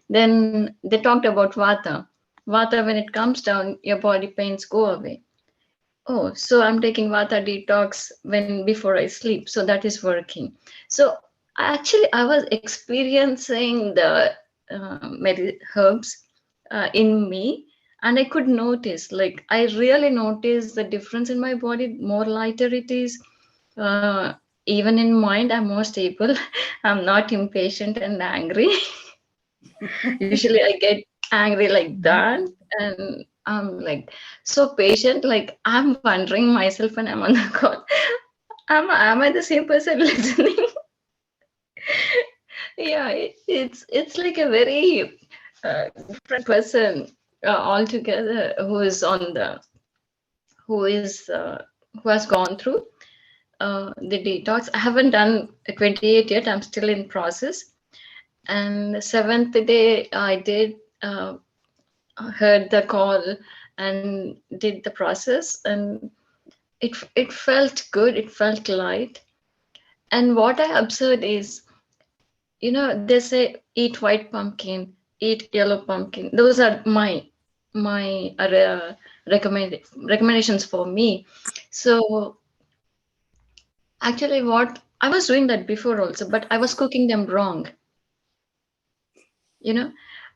Then they talked about Vata. Vata, when it comes down, your body pains go away. Oh, so I'm taking Vata detox before I sleep. So that is working. So actually, I was experiencing the herbs in me, and I could notice, like, I really noticed the difference in my body. More lighter it is. Even in mind, I'm more stable. I'm not impatient and angry. Usually I get angry like that, and I'm like so patient. Like I'm wondering myself when I'm on the call, am I the same person listening? Yeah, it's like a very different person altogether who has gone through the detox. I haven't done 28 yet. I'm still in process. And the 7th day, I did heard the call and did the process, and it felt good. It felt light. And what I observed is, they say eat white pumpkin, eat yellow pumpkin. Those are my recommendations for me. So actually, what I was doing that before also, but I was cooking them wrong.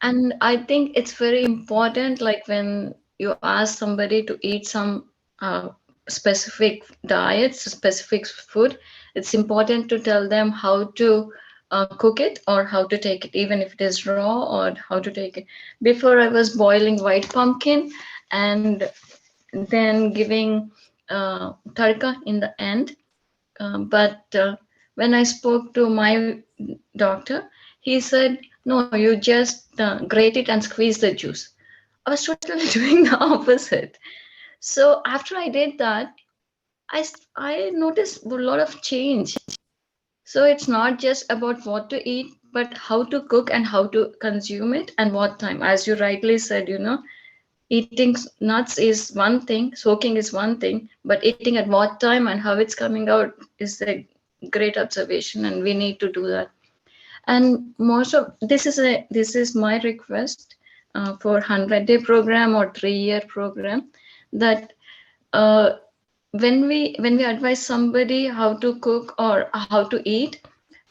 And I think it's very important, like when you ask somebody to eat some specific diets, specific food, it's important to tell them how to cook it or how to take it, even if it is raw, or how to take it. Before, I was boiling white pumpkin and then giving tadka in the end. But when I spoke to my doctor, he said, no, you just grate it and squeeze the juice. I was totally doing the opposite. So after I did that, I noticed a lot of change. So it's not just about what to eat, but how to cook and how to consume it and what time. As you rightly said, eating nuts is one thing, soaking is one thing, but eating at what time and how it's coming out is a great observation, and we need to do that. And most of this is my request for 100-day program or 3-year program, that when we advise somebody how to cook or how to eat,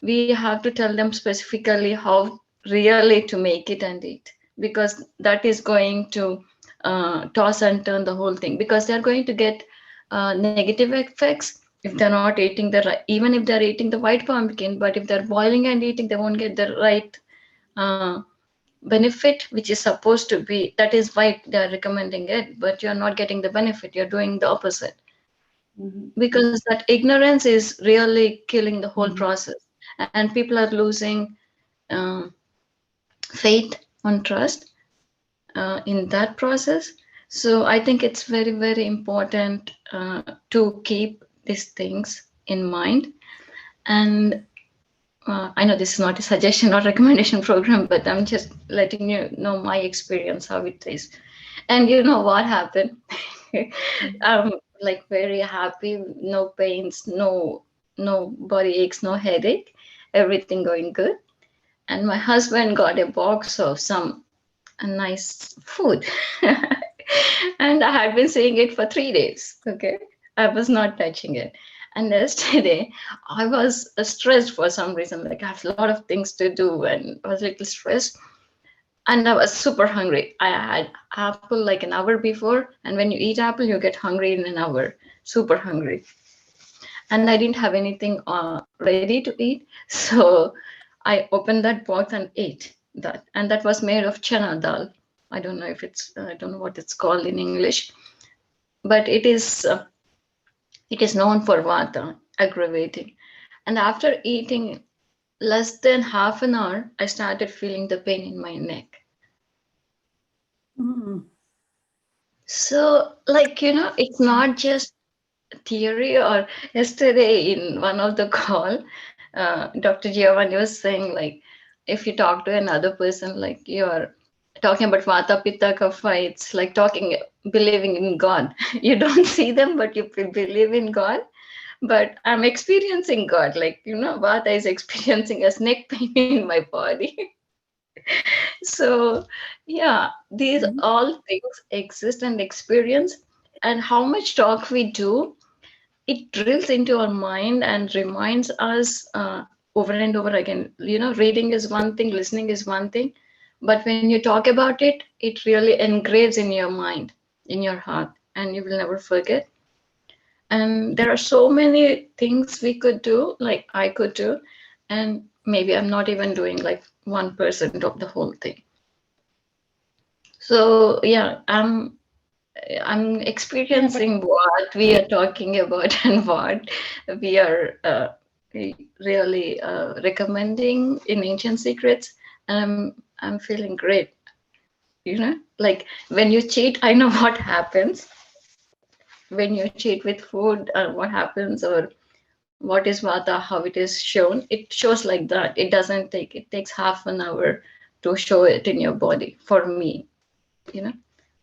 we have to tell them specifically how really to make it and eat, because that is going to toss and turn the whole thing, because they're going to get negative effects if they're not eating even if they're eating the white pumpkin, but if they're boiling and eating, they won't get the right benefit, which is supposed to be. That is why they're recommending it, but you're not getting the benefit. You're doing the opposite. Because that ignorance is really killing the whole process, and people are losing faith on trust. in that process. So I think it's very, very important to keep these things in mind. And I know this is not a suggestion or recommendation program, but I'm just letting you know my experience, how it is. And you know what happened? I'm like very happy, no pains, no body aches, no headache, everything going good. And my husband got a box of some nice food. And I had been seeing it for 3 days. Okay. I was not touching it. And yesterday I was stressed for some reason. Like I have a lot of things to do and I was a little stressed. And I was super hungry. I had apple like an hour before. And when you eat apple, you get hungry in an hour. Super hungry. And I didn't have anything ready to eat. So I opened that box and ate that. And that was made of chana dal. I don't know if it's, I don't know what it's called in English, but it is known for vata, aggravating. And after eating less than half an hour, I started feeling the pain in my neck. Mm. So, like, you know, it's not just theory. Or yesterday in one of the call, Dr. Giovanni was saying, like, if you talk to another person, like you're talking about vata, pitta, kapha, it's like believing in God. You don't see them, but you believe in God. But I'm experiencing God, like, you know, vata is experiencing a neck pain in my body. So, yeah, these all things exist and experience. And how much talk we do, it drills into our mind and reminds us over and over again. You know, reading is one thing, listening is one thing, but when you talk about it, it really engraves in your mind, in your heart, and you will never forget. And there are so many things we could do, like I could do, and maybe I'm not even doing like 1% of the whole thing. So yeah, I'm experiencing what we are talking about and what we are really recommending in Ancient Secrets. And I'm feeling great. You know, like when you cheat, I know what happens. When you cheat with food, what happens, or what is vata, how it is shown. It shows like that. It doesn't take, it takes half an hour to show it in your body for me, you know.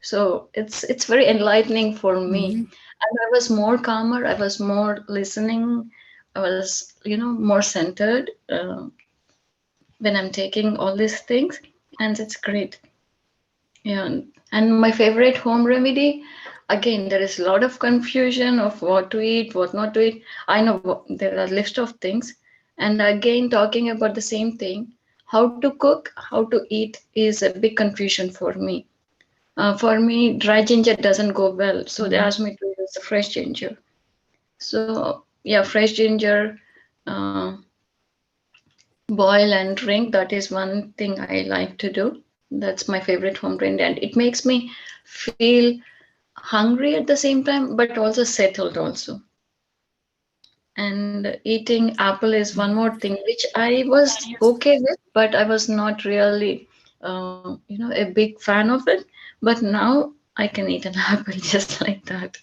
So it's very enlightening for me. And I was more calmer, I was more listening, I was, you know, more centered when I'm taking all these things, and it's great. Yeah. And my favorite home remedy, again, there is a lot of confusion of what to eat, what not to eat. I know there are a list of things, and again, talking about the same thing, how to cook, how to eat is a big confusion for me. For me, dry ginger doesn't go well, so they asked me to use the fresh ginger. So yeah, fresh ginger, boil and drink. That is one thing I like to do. That's my favorite home remedy, and it makes me feel hungry at the same time, but also settled also. And eating apple is one more thing which I was okay with, but I was not really, you know, a big fan of it. But now I can eat an apple just like that.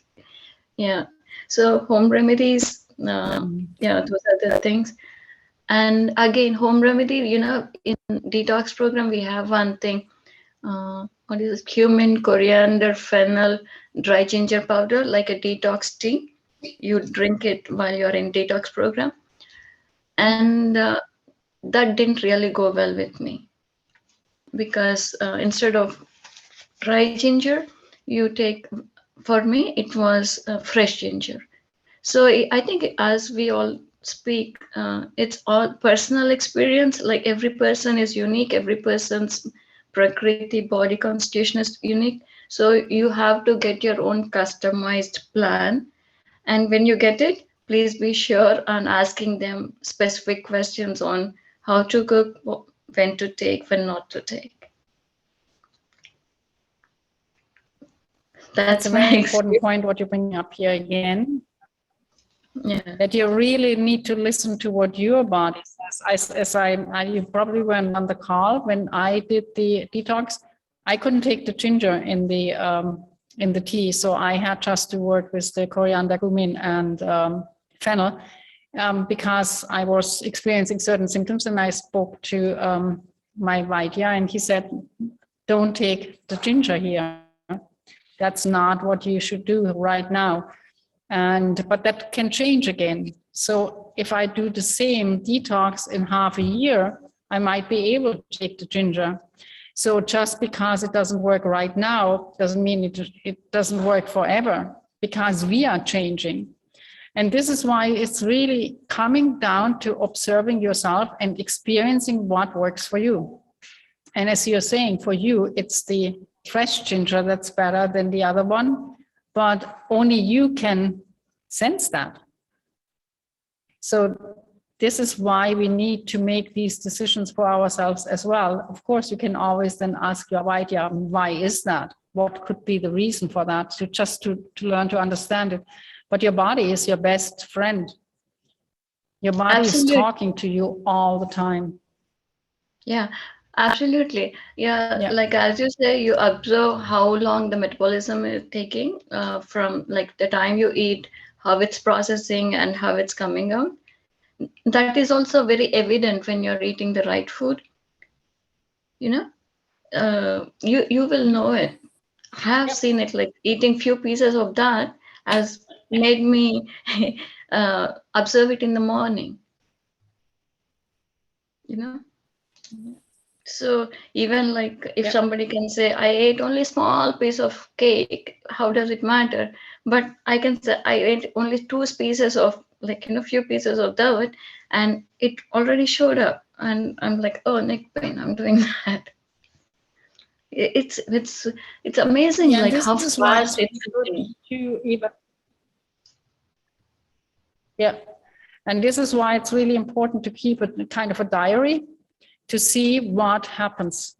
Yeah. So home remedies, yeah, those are the things. And again, home remedy, you know, in detox program, we have one thing, what is it? Cumin, coriander, fennel, dry ginger powder, like a detox tea. You drink it while you're in detox program. And that didn't really go well with me, because instead of dry ginger, you take, for me, it was fresh ginger. So I think as we all speak, it's all personal experience. Like every person is unique, every person's prakriti, body constitution is unique. So you have to get your own customized plan. And when you get it, please be sure on asking them specific questions on how to cook, when to take, when not to take. That's a very important point what you bring up here again. Yeah. That you really need to listen to what your body says. As you probably were on the call when I did the detox, I couldn't take the ginger in the tea, so I had just to work with the coriander, cumin, and fennel, because I was experiencing certain symptoms, and I spoke to my Vaidya, and he said, "Don't take the ginger here. That's not what you should do right now." But that can change again. So if I do the same detox in half a year, I might be able to take the ginger. So just because it doesn't work right now doesn't mean it doesn't work forever, because we are changing. And this is why it's really coming down to observing yourself and experiencing what works for you. And as you're saying, for you, it's the fresh ginger that's better than the other one, but only you can sense that. So this is why we need to make these decisions for ourselves as well. Of course, you can always then ask your Vaidya, why is that? What could be the reason for that? To learn to understand it. But your body is your best friend. Your body Absolutely. is talking to you all the time. Yeah, absolutely. Yeah, Yeah. like as you say, you observe how long the metabolism is taking from like the time you eat, how it's processing and how it's coming out. That is also very evident when you're eating the right food. You know, you will know it. I have seen it, like eating few pieces of that has made me observe it in the morning. You know? So even like if somebody can say, I ate only small piece of cake, how does it matter? But I can say I ate only 2 pieces of like, few pieces of that, and it already showed up. And I'm like, oh, neck pain, I'm doing that. It's amazing, Yeah, like this how is why fast it's it's good happening. to even. Yeah, and this is why it's really important to keep a kind of a diary to see what happens.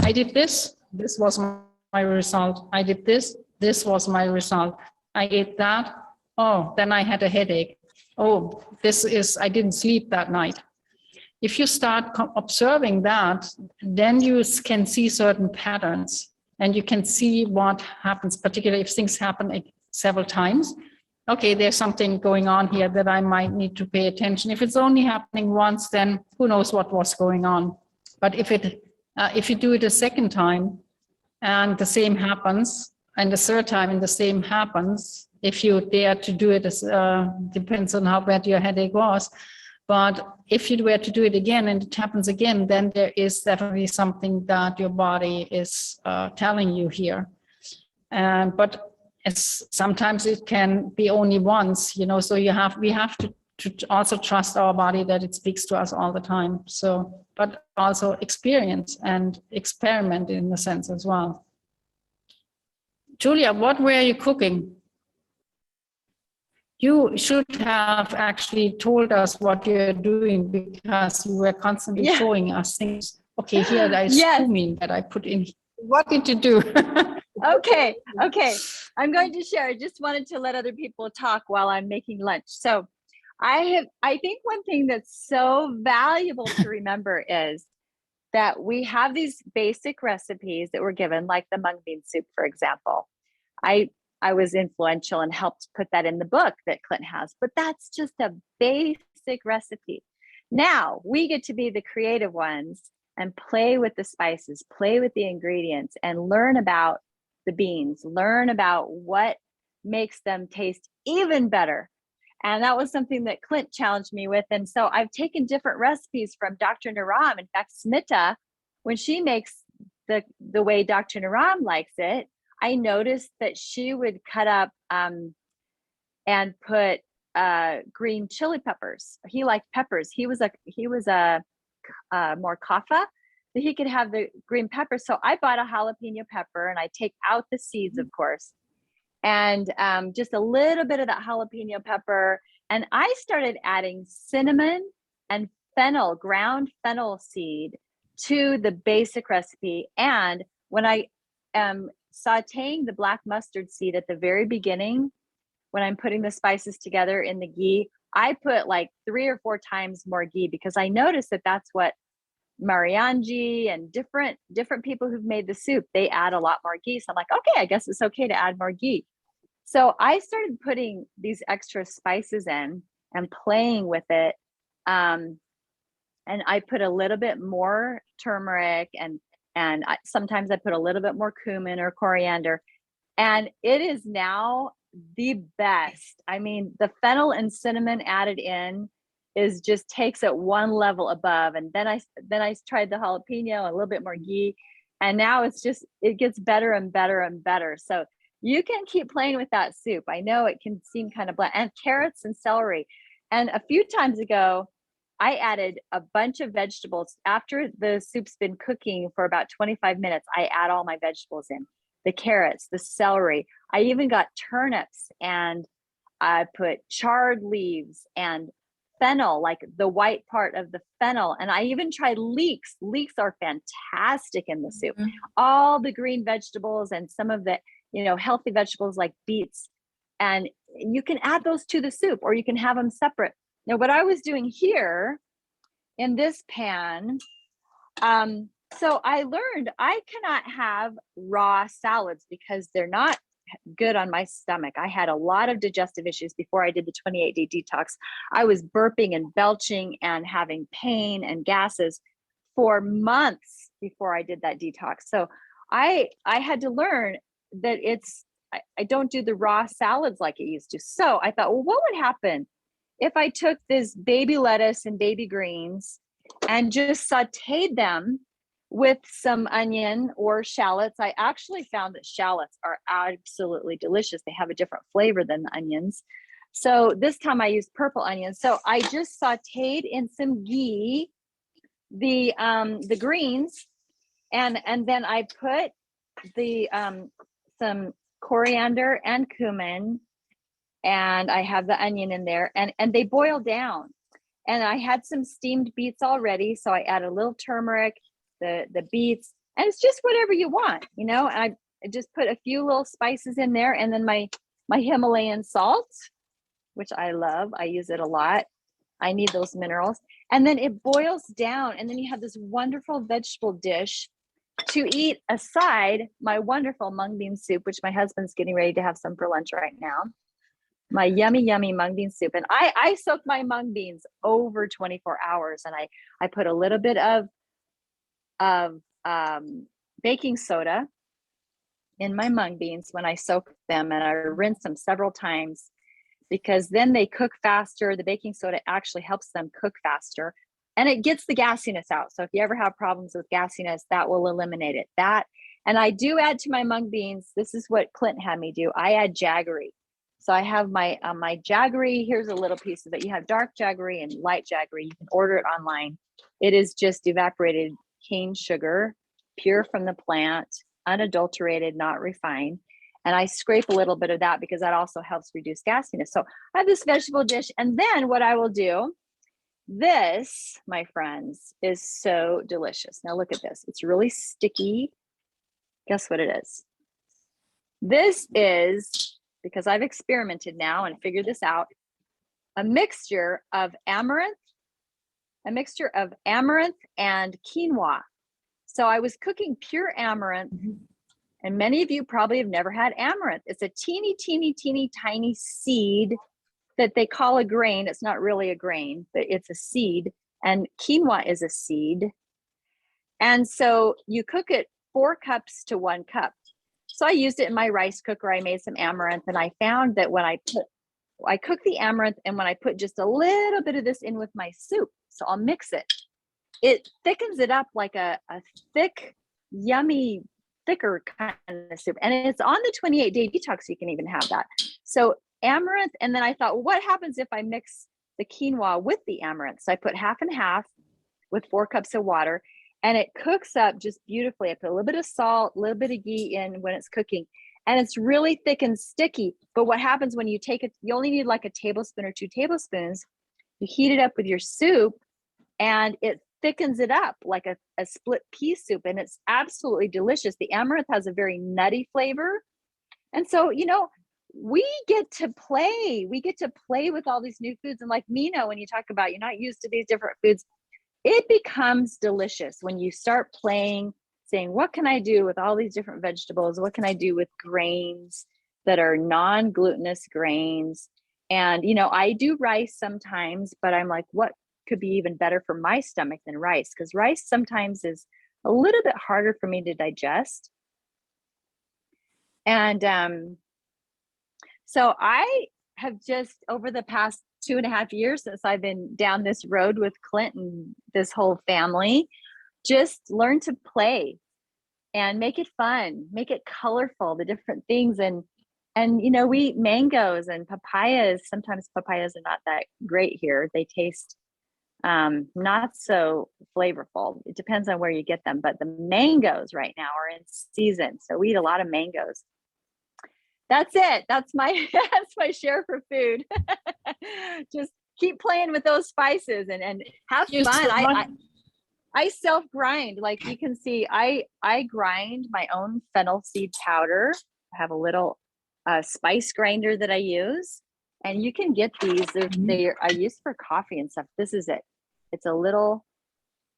I did this was my result. I did this was my result. I ate that, oh, then I had a headache. Oh, I didn't sleep that night. If you start observing that, then you can see certain patterns and you can see what happens, particularly if things happen several times. Okay, there's something going on here that I might need to pay attention. If it's only happening once, then who knows what was going on. But if you do it a second time and the same happens, and the third time and the same happens, if you dare to do it, depends on how bad your headache was. But if you were to do it again and it happens again, then there is definitely something that your body is telling you here. But sometimes it can be only once, so we have to also trust our body that it speaks to us all the time. So, but also experience and experiment in a sense as well. Julia, what were you cooking? You should have actually told us what you're doing, because you were constantly showing us things. Okay, here there is cumin that I put in. What did you do? Okay. I'm going to share. I just wanted to let other people talk while I'm making lunch. So I think one thing that's so valuable to remember is that we have these basic recipes that we're given, like the mung bean soup, for example. I was influential and helped put that in the book that Clint has, but that's just a basic recipe. Now we get to be the creative ones and play with the spices, play with the ingredients, and learn about the beans, learn about what makes them taste even better. And that was something that Clint challenged me with. And so I've taken different recipes from Dr. Naram. In fact, Smita, when she makes the way Dr. Naram likes it, I noticed that she would cut up and put green chili peppers. He liked peppers. He was a more kapha, so he could have the green peppers. So I bought a jalapeno pepper, and I take out the seeds, of course, and just a little bit of that jalapeno pepper. And I started adding cinnamon and fennel, ground fennel seed, to the basic recipe. And when I am sauteing the black mustard seed at the very beginning, when I'm putting the spices together in the ghee, I put like 3 or 4 times more ghee, because I noticed that that's what Marianji and different people who've made the soup, they add a lot more ghee. So I'm like, okay, I guess it's okay to add more ghee. So I started putting these extra spices in and playing with it. And I put a little bit more turmeric and sometimes I put a little bit more cumin or coriander. And it is now the best. I mean, the fennel and cinnamon added in is just takes it one level above. And then I tried the jalapeno, a little bit more ghee, and now it gets better and better and better. So you can keep playing with that soup. I know it can seem kind of bland, and carrots and celery. And a few times ago, I added a bunch of vegetables. After the soup's been cooking for about 25 minutes, I add all my vegetables in, the carrots, the celery. I even got turnips, and I put chard leaves and fennel, like the white part of the fennel. And I even tried leeks. Leeks are fantastic in the soup. All the green vegetables and some of the, healthy vegetables like beets. And you can add those to the soup, or you can have them separate. Now, what I was doing here in this pan, so I learned I cannot have raw salads because they're not good on my stomach. I had a lot of digestive issues before I did the 28-day detox. I was burping and belching and having pain and gases for months before I did that detox. So I had to learn that I don't do the raw salads like it used to. So I thought, well, what would happen if I took this baby lettuce and baby greens and just sauteed them with some onion or shallots? I actually found that shallots are absolutely delicious. They have a different flavor than the onions. So this time I used purple onions. So I just sauteed in some ghee the greens, and then I put the some coriander and cumin, and I have the onion in there, and they boil down. And I had some steamed beets already, so I add a little turmeric, the beets, and it's just whatever you want, and I just put a few little spices in there, and then my Himalayan salt, which I love. I use it a lot. I need those minerals. And then it boils down, and then you have this wonderful vegetable dish to eat aside my wonderful mung bean soup, which my husband's getting ready to have some for lunch right now. My yummy mung bean soup. And I soak my mung beans over 24 hours, and I put a little bit of baking soda in my mung beans when I soak them, and I rinse them several times, because then they cook faster. The baking soda actually helps them cook faster, and it gets the gassiness out. So if you ever have problems with gassiness, that will eliminate it. And I do add to my mung beans, this is what Clint had me do, I add jaggery. So I have my jaggery. Here's a little piece of it. You have dark jaggery and light jaggery. You can order it online. It is just evaporated cane sugar, pure from the plant, unadulterated, not refined. And I scrape a little bit of that because that also helps reduce gassiness. So I have this vegetable dish. And then what I will do, this, my friends, is so delicious. Now look at this. It's really sticky. Guess what it is? This is, because I've experimented now and figured this out, a mixture of amaranth and quinoa. So I was cooking pure amaranth, and many of you probably have never had amaranth. It's a teeny, tiny seed that they call a grain. It's not really a grain, but it's a seed, and quinoa is a seed. And so you cook it 4 cups to 1 cup. So I used it in my rice cooker. I made some amaranth, and I found that when I cook the amaranth, and when I put just a little bit of this in with my soup, so I'll mix it, it thickens it up like a thick, yummy, thicker kind of soup. And it's on the 28-day detox. You can even have that. So amaranth. And then I thought, well, what happens if I mix the quinoa with the amaranth? So I put half and half with 4 cups of water, and it cooks up just beautifully. I put a little bit of salt, a little bit of ghee in when it's cooking, and it's really thick and sticky. But what happens when you take it, you only need like a tablespoon or 2 tablespoons. You heat it up with your soup, and it thickens it up like a split pea soup, and it's absolutely delicious. The amaranth has a very nutty flavor. And so, we get to play with all these new foods. And like Mina, when you talk about you're not used to these different foods, it becomes delicious when you start playing, saying, what can I do with all these different vegetables? What can I do with grains that are non-glutinous grains? And, you know, I do rice sometimes, but I'm like, what could be even better for my stomach than rice? Because rice sometimes is a little bit harder for me to digest. And so I have just, over the past 2.5 years since I've been down this road with Clint and this whole family, just learn to play and make it fun, make it colorful, the different things. And you know, we eat mangoes and papayas. Sometimes papayas are not that great here. They taste not so flavorful. It depends on where you get them, but the mangoes right now are in season. So we eat a lot of mangoes. That's it. That's my share for food. Just keep playing with those spices and have fun. I self grind. Like you can see, I grind my own fennel seed powder. I have a little spice grinder that I use, and you can get these. They are used for coffee and stuff. This is it. It's a little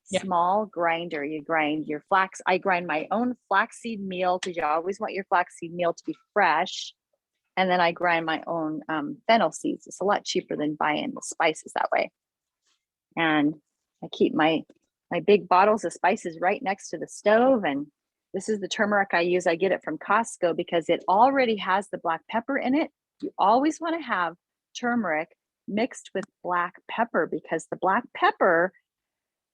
small grinder. You grind your flax. I grind my own flaxseed meal because you always want your flaxseed meal to be fresh. And then I grind my own fennel seeds. It's a lot cheaper than buying the spices that way. And I keep my big bottles of spices right next to the stove. And this is the turmeric I use. I get it from Costco because it already has the black pepper in it. You always want to have turmeric mixed with black pepper because the black pepper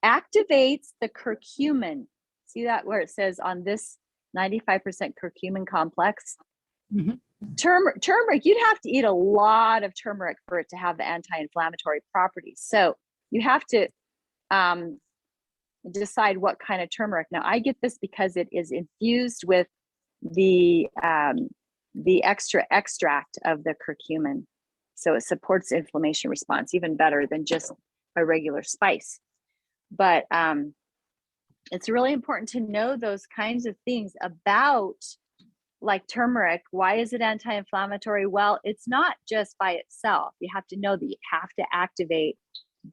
activates the curcumin. See that where it says on this 95% curcumin complex? Mm-hmm. Turmeric, you'd have to eat a lot of turmeric for it to have the anti-inflammatory properties. So you have to decide what kind of turmeric. Now I get this because it is infused with the extra extract of the curcumin. So it supports inflammation response even better than just a regular spice. But it's really important to know those kinds of things about, like turmeric. Why is it anti-inflammatory? Well, it's not just by itself. You have to know that you have to activate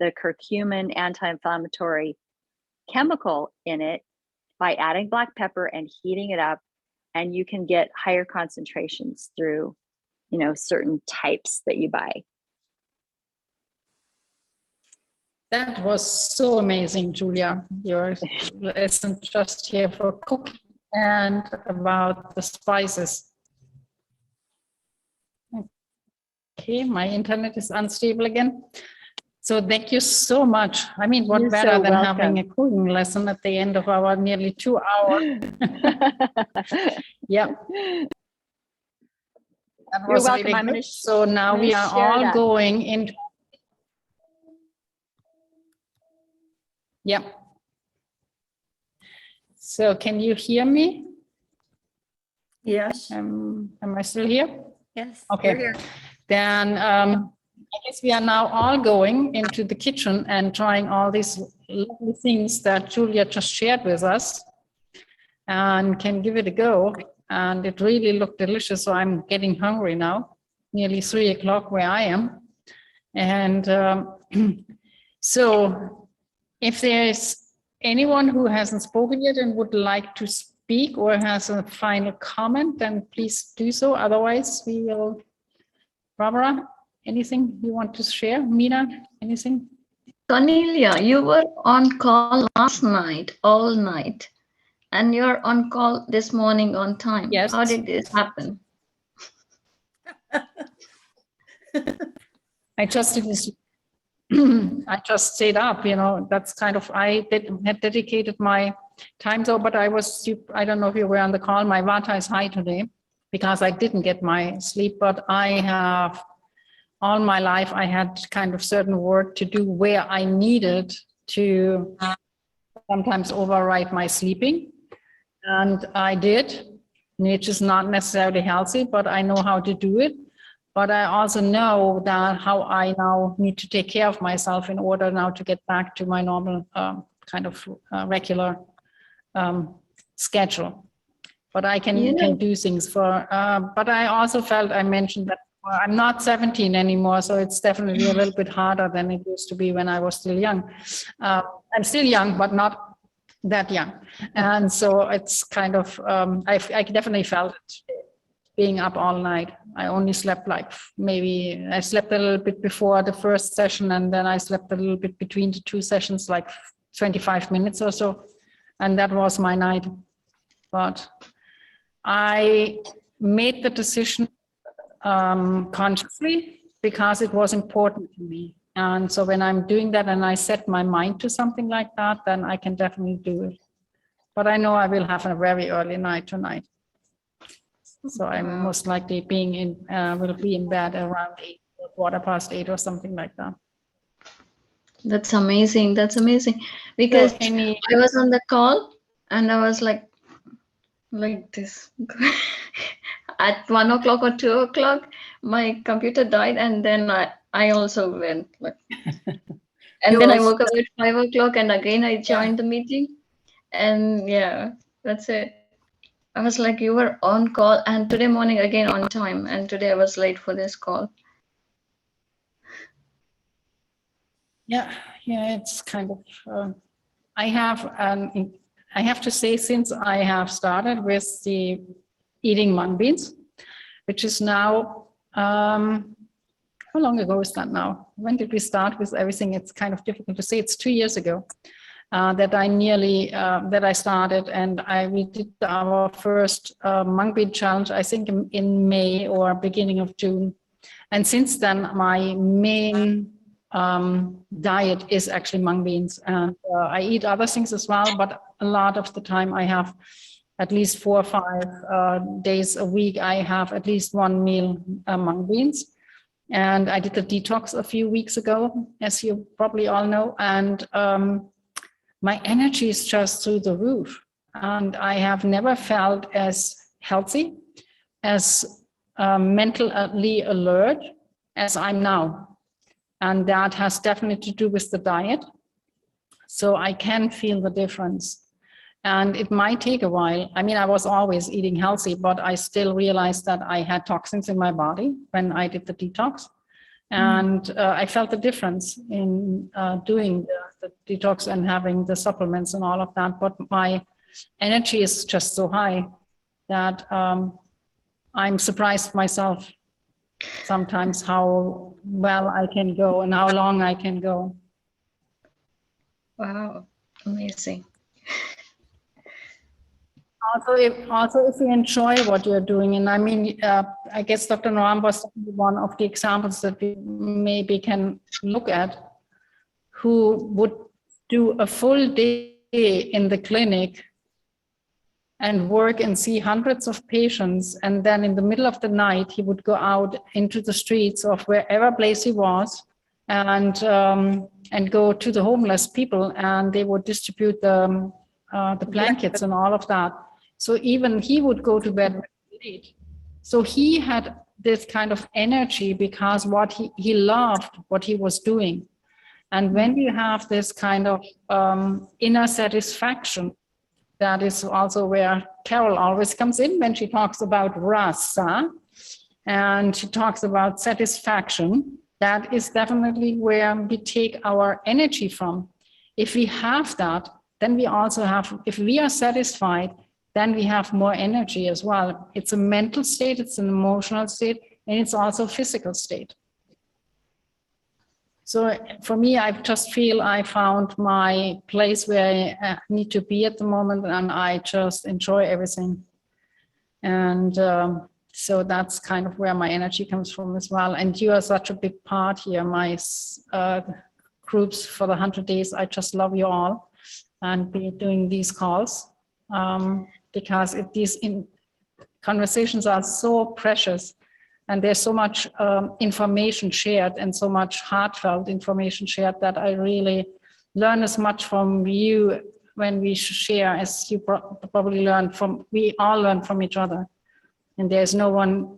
the curcumin anti-inflammatory chemical in it by adding black pepper and heating it up. And you can get higher concentrations through, you know, certain types that you buy. That was so amazing, Julia. Your lesson just here for cooking and about the spices. Okay, my internet is unstable again. So thank you so much. I mean, what You're better so than welcome. having a cooking lesson at the end of our nearly 2 hours? Yeah. That You're was welcome. really I'm good. gonna So now we are share all that. going into. Yeah. So can you hear me? Yes. Am I still here? Yes. Okay. You're here. Then I guess we are now all going into the kitchen and trying all these lovely things that Julia just shared with us, and can give it a go. And it really looked delicious. So I'm getting hungry now, nearly 3 o'clock where I am. And so if there's anyone who hasn't spoken yet and would like to speak or has a final comment, then please do so. Otherwise, we will. Barbara, anything you want to share? Mina, anything? Cornelia, you were on call last night, all night, and you're on call this morning on time. Yes. How did this happen? I just I just stayed up, you know, that's kind of, had dedicated my time though, but I don't know if you were on the call, my Vata is high today because I didn't get my sleep, but I have, all my life, I had kind of certain work to do where I needed to sometimes override my sleeping. And I did, which is not necessarily healthy, but I know how to do it. But I also know that how I now need to take care of myself in order now to get back to my normal kind of regular schedule. But I can do things for, but I also felt, I mentioned that Well, I'm not 17 anymore, so it's definitely a little bit harder than it used to be when I was still young. I'm still young, but not that young. And so it's kind of, I definitely felt it being up all night. I only slept like maybe, I slept a little bit before the first session, and then I slept a little bit between the two sessions, like 25 minutes or so. And that was my night. But I made the decision consciously because it was important to me. And so when I'm doing that and I set my mind to something like that, then I can definitely do it. But I know I will have a very early night tonight. So I'm most likely will be in bed around 8, 8:15 or something like that. That's amazing. That's amazing. Because I was on the call and I was like this. At 1 o'clock or 2 o'clock, my computer died, and then I also went like. And then I woke up at 5 o'clock, and again I joined the meeting, and yeah, that's it. I was like, you were on call, and today morning again on time, and today I was late for this call. Yeah, it's kind of. I have to say, since I have started with the eating mung beans, which is now, how long ago is that now? When did we start with everything? It's kind of difficult to say. It's 2 years ago that I started, and we did our first mung bean challenge, I think in May or beginning of June. And since then, my main diet is actually mung beans, and I eat other things as well, but a lot of the time I have at least 4 or 5 days a week, I have at least one meal mung beans. And I did the detox a few weeks ago, as you probably all know, and my energy is just through the roof. And I have never felt as healthy, as mentally alert as I'm now. And that has definitely to do with the diet. So I can feel the difference. And it might take a while. I mean, I was always eating healthy, but I still realized that I had toxins in my body when I did the detox. And I felt the difference in doing the detox and having the supplements and all of that. But my energy is just so high that I'm surprised myself sometimes how well I can go and how long I can go. Wow, amazing. Also, if you enjoy what you're doing, and I mean, I guess Dr. Noam was one of the examples that we maybe can look at, who would do a full day in the clinic and work and see hundreds of patients, and then in the middle of the night, he would go out into the streets of wherever place he was, and go to the homeless people, and they would distribute the blankets and all of that. So even he would go to bed late. So he had this kind of energy because what he loved what he was doing. And when you have this kind of inner satisfaction, that is also where Carol always comes in when she talks about rasa, and she talks about satisfaction. That is definitely where we take our energy from. If we have that, then we also have, if we are satisfied, then we have more energy as well. It's a mental state, it's an emotional state, and it's also a physical state. So for me, I just feel I found my place where I need to be at the moment, and I just enjoy everything. And so that's kind of where my energy comes from as well. And you are such a big part here, my groups for the 100 days. I just love you all and be doing these calls because these conversations are so precious. And there's so much information shared and so much heartfelt information shared that I really learn as much from you when we share as you probably learn from, we all learn from each other. And there's no one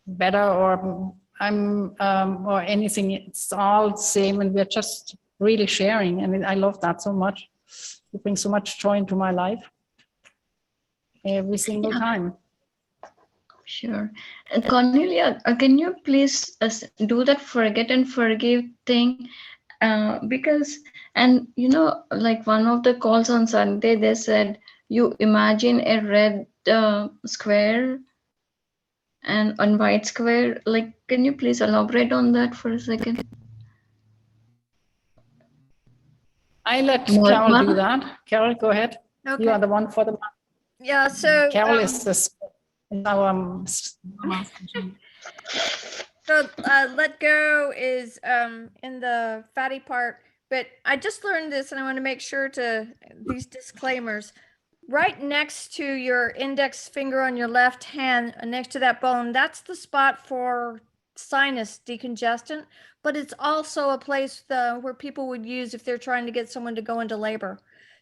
better or or anything. It's all the same, and we're just really sharing. And I love that so much. It brings so much joy into my life every single time. Sure. Cornelia, can you please do that forget and forgive thing? Because, and you know, like one of the calls on Sunday, they said, you imagine a red square and a white square. Like, can you please elaborate on that for a second? I let More- Carol do that. Carol, go ahead. You Okay. are the one for the, Yeah. So Carol is this, our So let go is in the fatty part, but I just learned this and I want to make sure to these disclaimers. Right next to your index finger on your left hand, next to that bone, that's the spot for sinus decongestant, but it's also a place where people would use if they're trying to get someone to go into labor.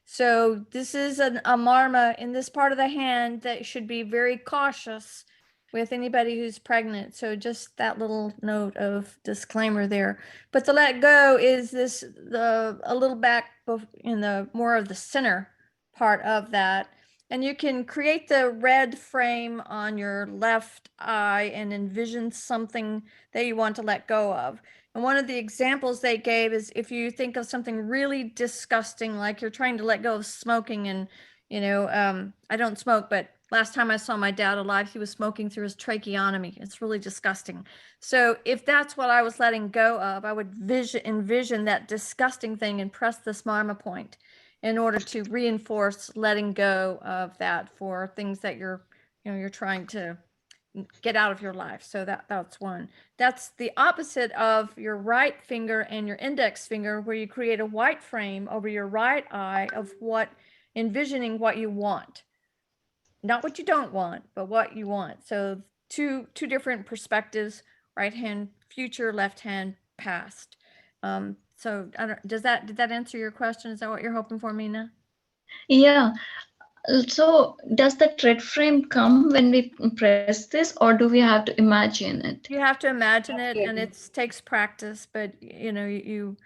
So this is a marma in this part of the hand that should be very cautious with anybody who's pregnant. So just that little note of disclaimer there. But the let go is a little back in the more of the center part of that. And you can create the red frame on your left eye and envision something that you want to let go of. And one of the examples they gave is if you think of something really disgusting, like you're trying to let go of smoking and, you know, I don't smoke, but last time I saw my dad alive, he was smoking through his tracheotomy. It's really disgusting. So if that's what I was letting go of, I would envision that disgusting thing and press this marma point in order to reinforce letting go of that for things that you're trying to get out of your life. So that's one. That's the opposite of your right finger and your index finger, where you create a white frame over your right eye of envisioning what you want. Not what you don't want, but what you want. So two different perspectives, right hand future, left hand past. So did that answer your question? Is that what you're hoping for, Mina? Yeah. So does the red frame come when we press this, or do we have to imagine it? You have to imagine it, and it takes practice, but you know, you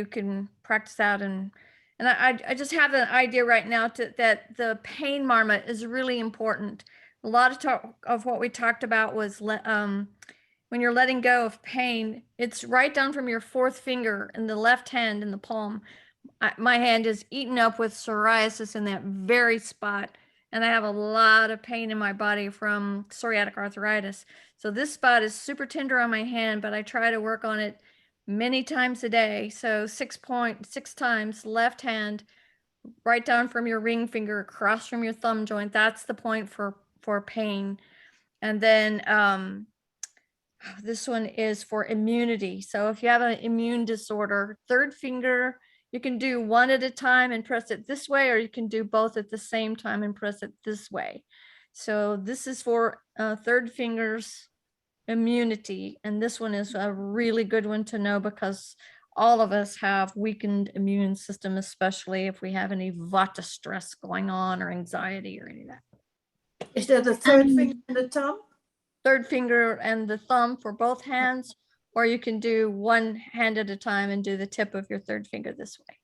can practice out and I just have an idea right now that the pain marma is really important. A lot of talk of what we talked about was when you're letting go of pain, it's right down from your fourth finger in the left hand in the palm. My hand is eaten up with psoriasis in that very spot, and I have a lot of pain in my body from psoriatic arthritis. So this spot is super tender on my hand, but I try to work on it many times a day. So 6 times left hand, right down from your ring finger across from your thumb joint. That's the point for pain. And then this one is for immunity. So if you have an immune disorder, third finger, you can do one at a time and press it this way, or you can do both at the same time and press it this way. So this is for third finger's immunity. And this one is a really good one to know because all of us have weakened immune system, especially if we have any vata stress going on or anxiety or any of that. Is that the third finger and the thumb? Third finger and the thumb for both hands, or you can do one hand at a time and do the tip of your third finger this way.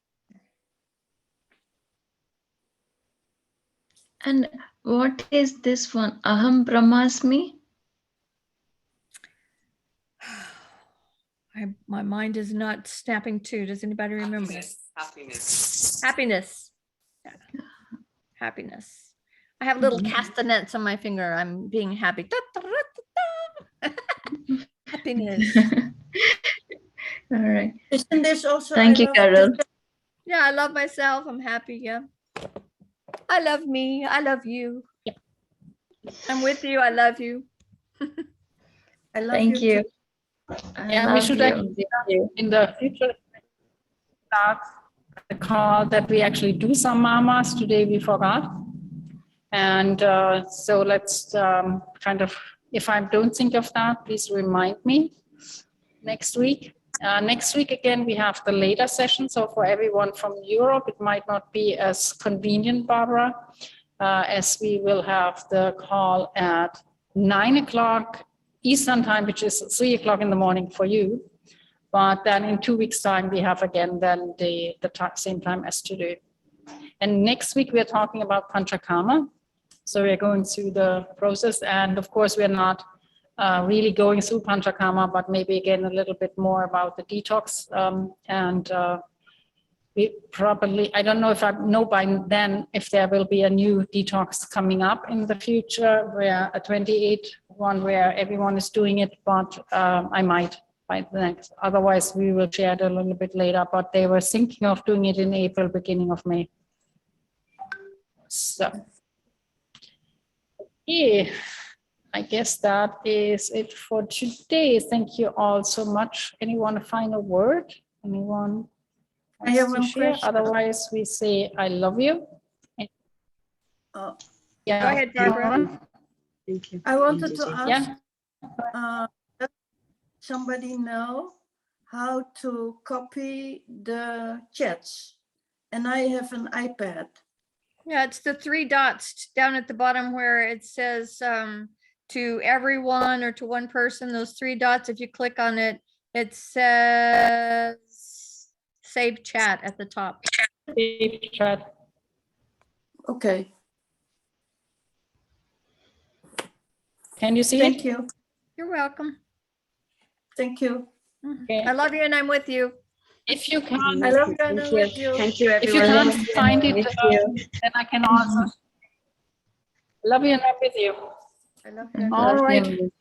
And what is this one? Aham Brahmasmi? My mind is not snapping too. Does anybody remember? Happiness. Happiness. Yeah. Happiness. I have little castanets on my finger. I'm being happy. Happiness. All right. Isn't this also? Thank you, Carol. Yeah, I love myself. I'm happy. Yeah. I love me. I love you. Yeah. I'm with you. I love you. I love Thank you. too. Yeah, we should actually in the future start the call that we actually do some mamas. Today we forgot. And so let's kind of, if I don't think of that, please remind me next week. Next week, again, we have the later session. So for everyone from Europe, it might not be as convenient, Barbara, as we will have the call at 9 o'clock Eastern time, which is 3 o'clock in the morning for you. But then in 2 weeks' time, we have again then the same time as today. And next week, we're talking about Panchakarma. So we're going through the process, and of course we're not really going through Panchakarma, but maybe again a little bit more about the detox. We probably, I don't know if I know by then if there will be a new detox coming up in the future, where a 28 one where everyone is doing it, but I might by the next. Otherwise, we will share it a little bit later, but they were thinking of doing it in April, beginning of May. So, yeah, I guess that is it for today. Thank you all so much. Anyone a final word? Anyone? I have wants to one share? question. Otherwise, we say I love you. Oh, Yeah. Go ahead, Barbara. Thank you. I wanted to ask, Yeah. does somebody know how to copy the chats? And I have an iPad. Yeah, it's the 3 dots down at the bottom where it says to everyone or to one person, those 3 dots, if you click on it, it says save chat at the top. Save chat. Okay, Can you see thank it? you. You're welcome. Thank you. Okay. I love you and I'm with you. If you can't, I love you and Thank I'm you. with you. Thank you, if you everyone. can't find it, Thank you. then I can also love you and I'm with you. I love you. All right. you.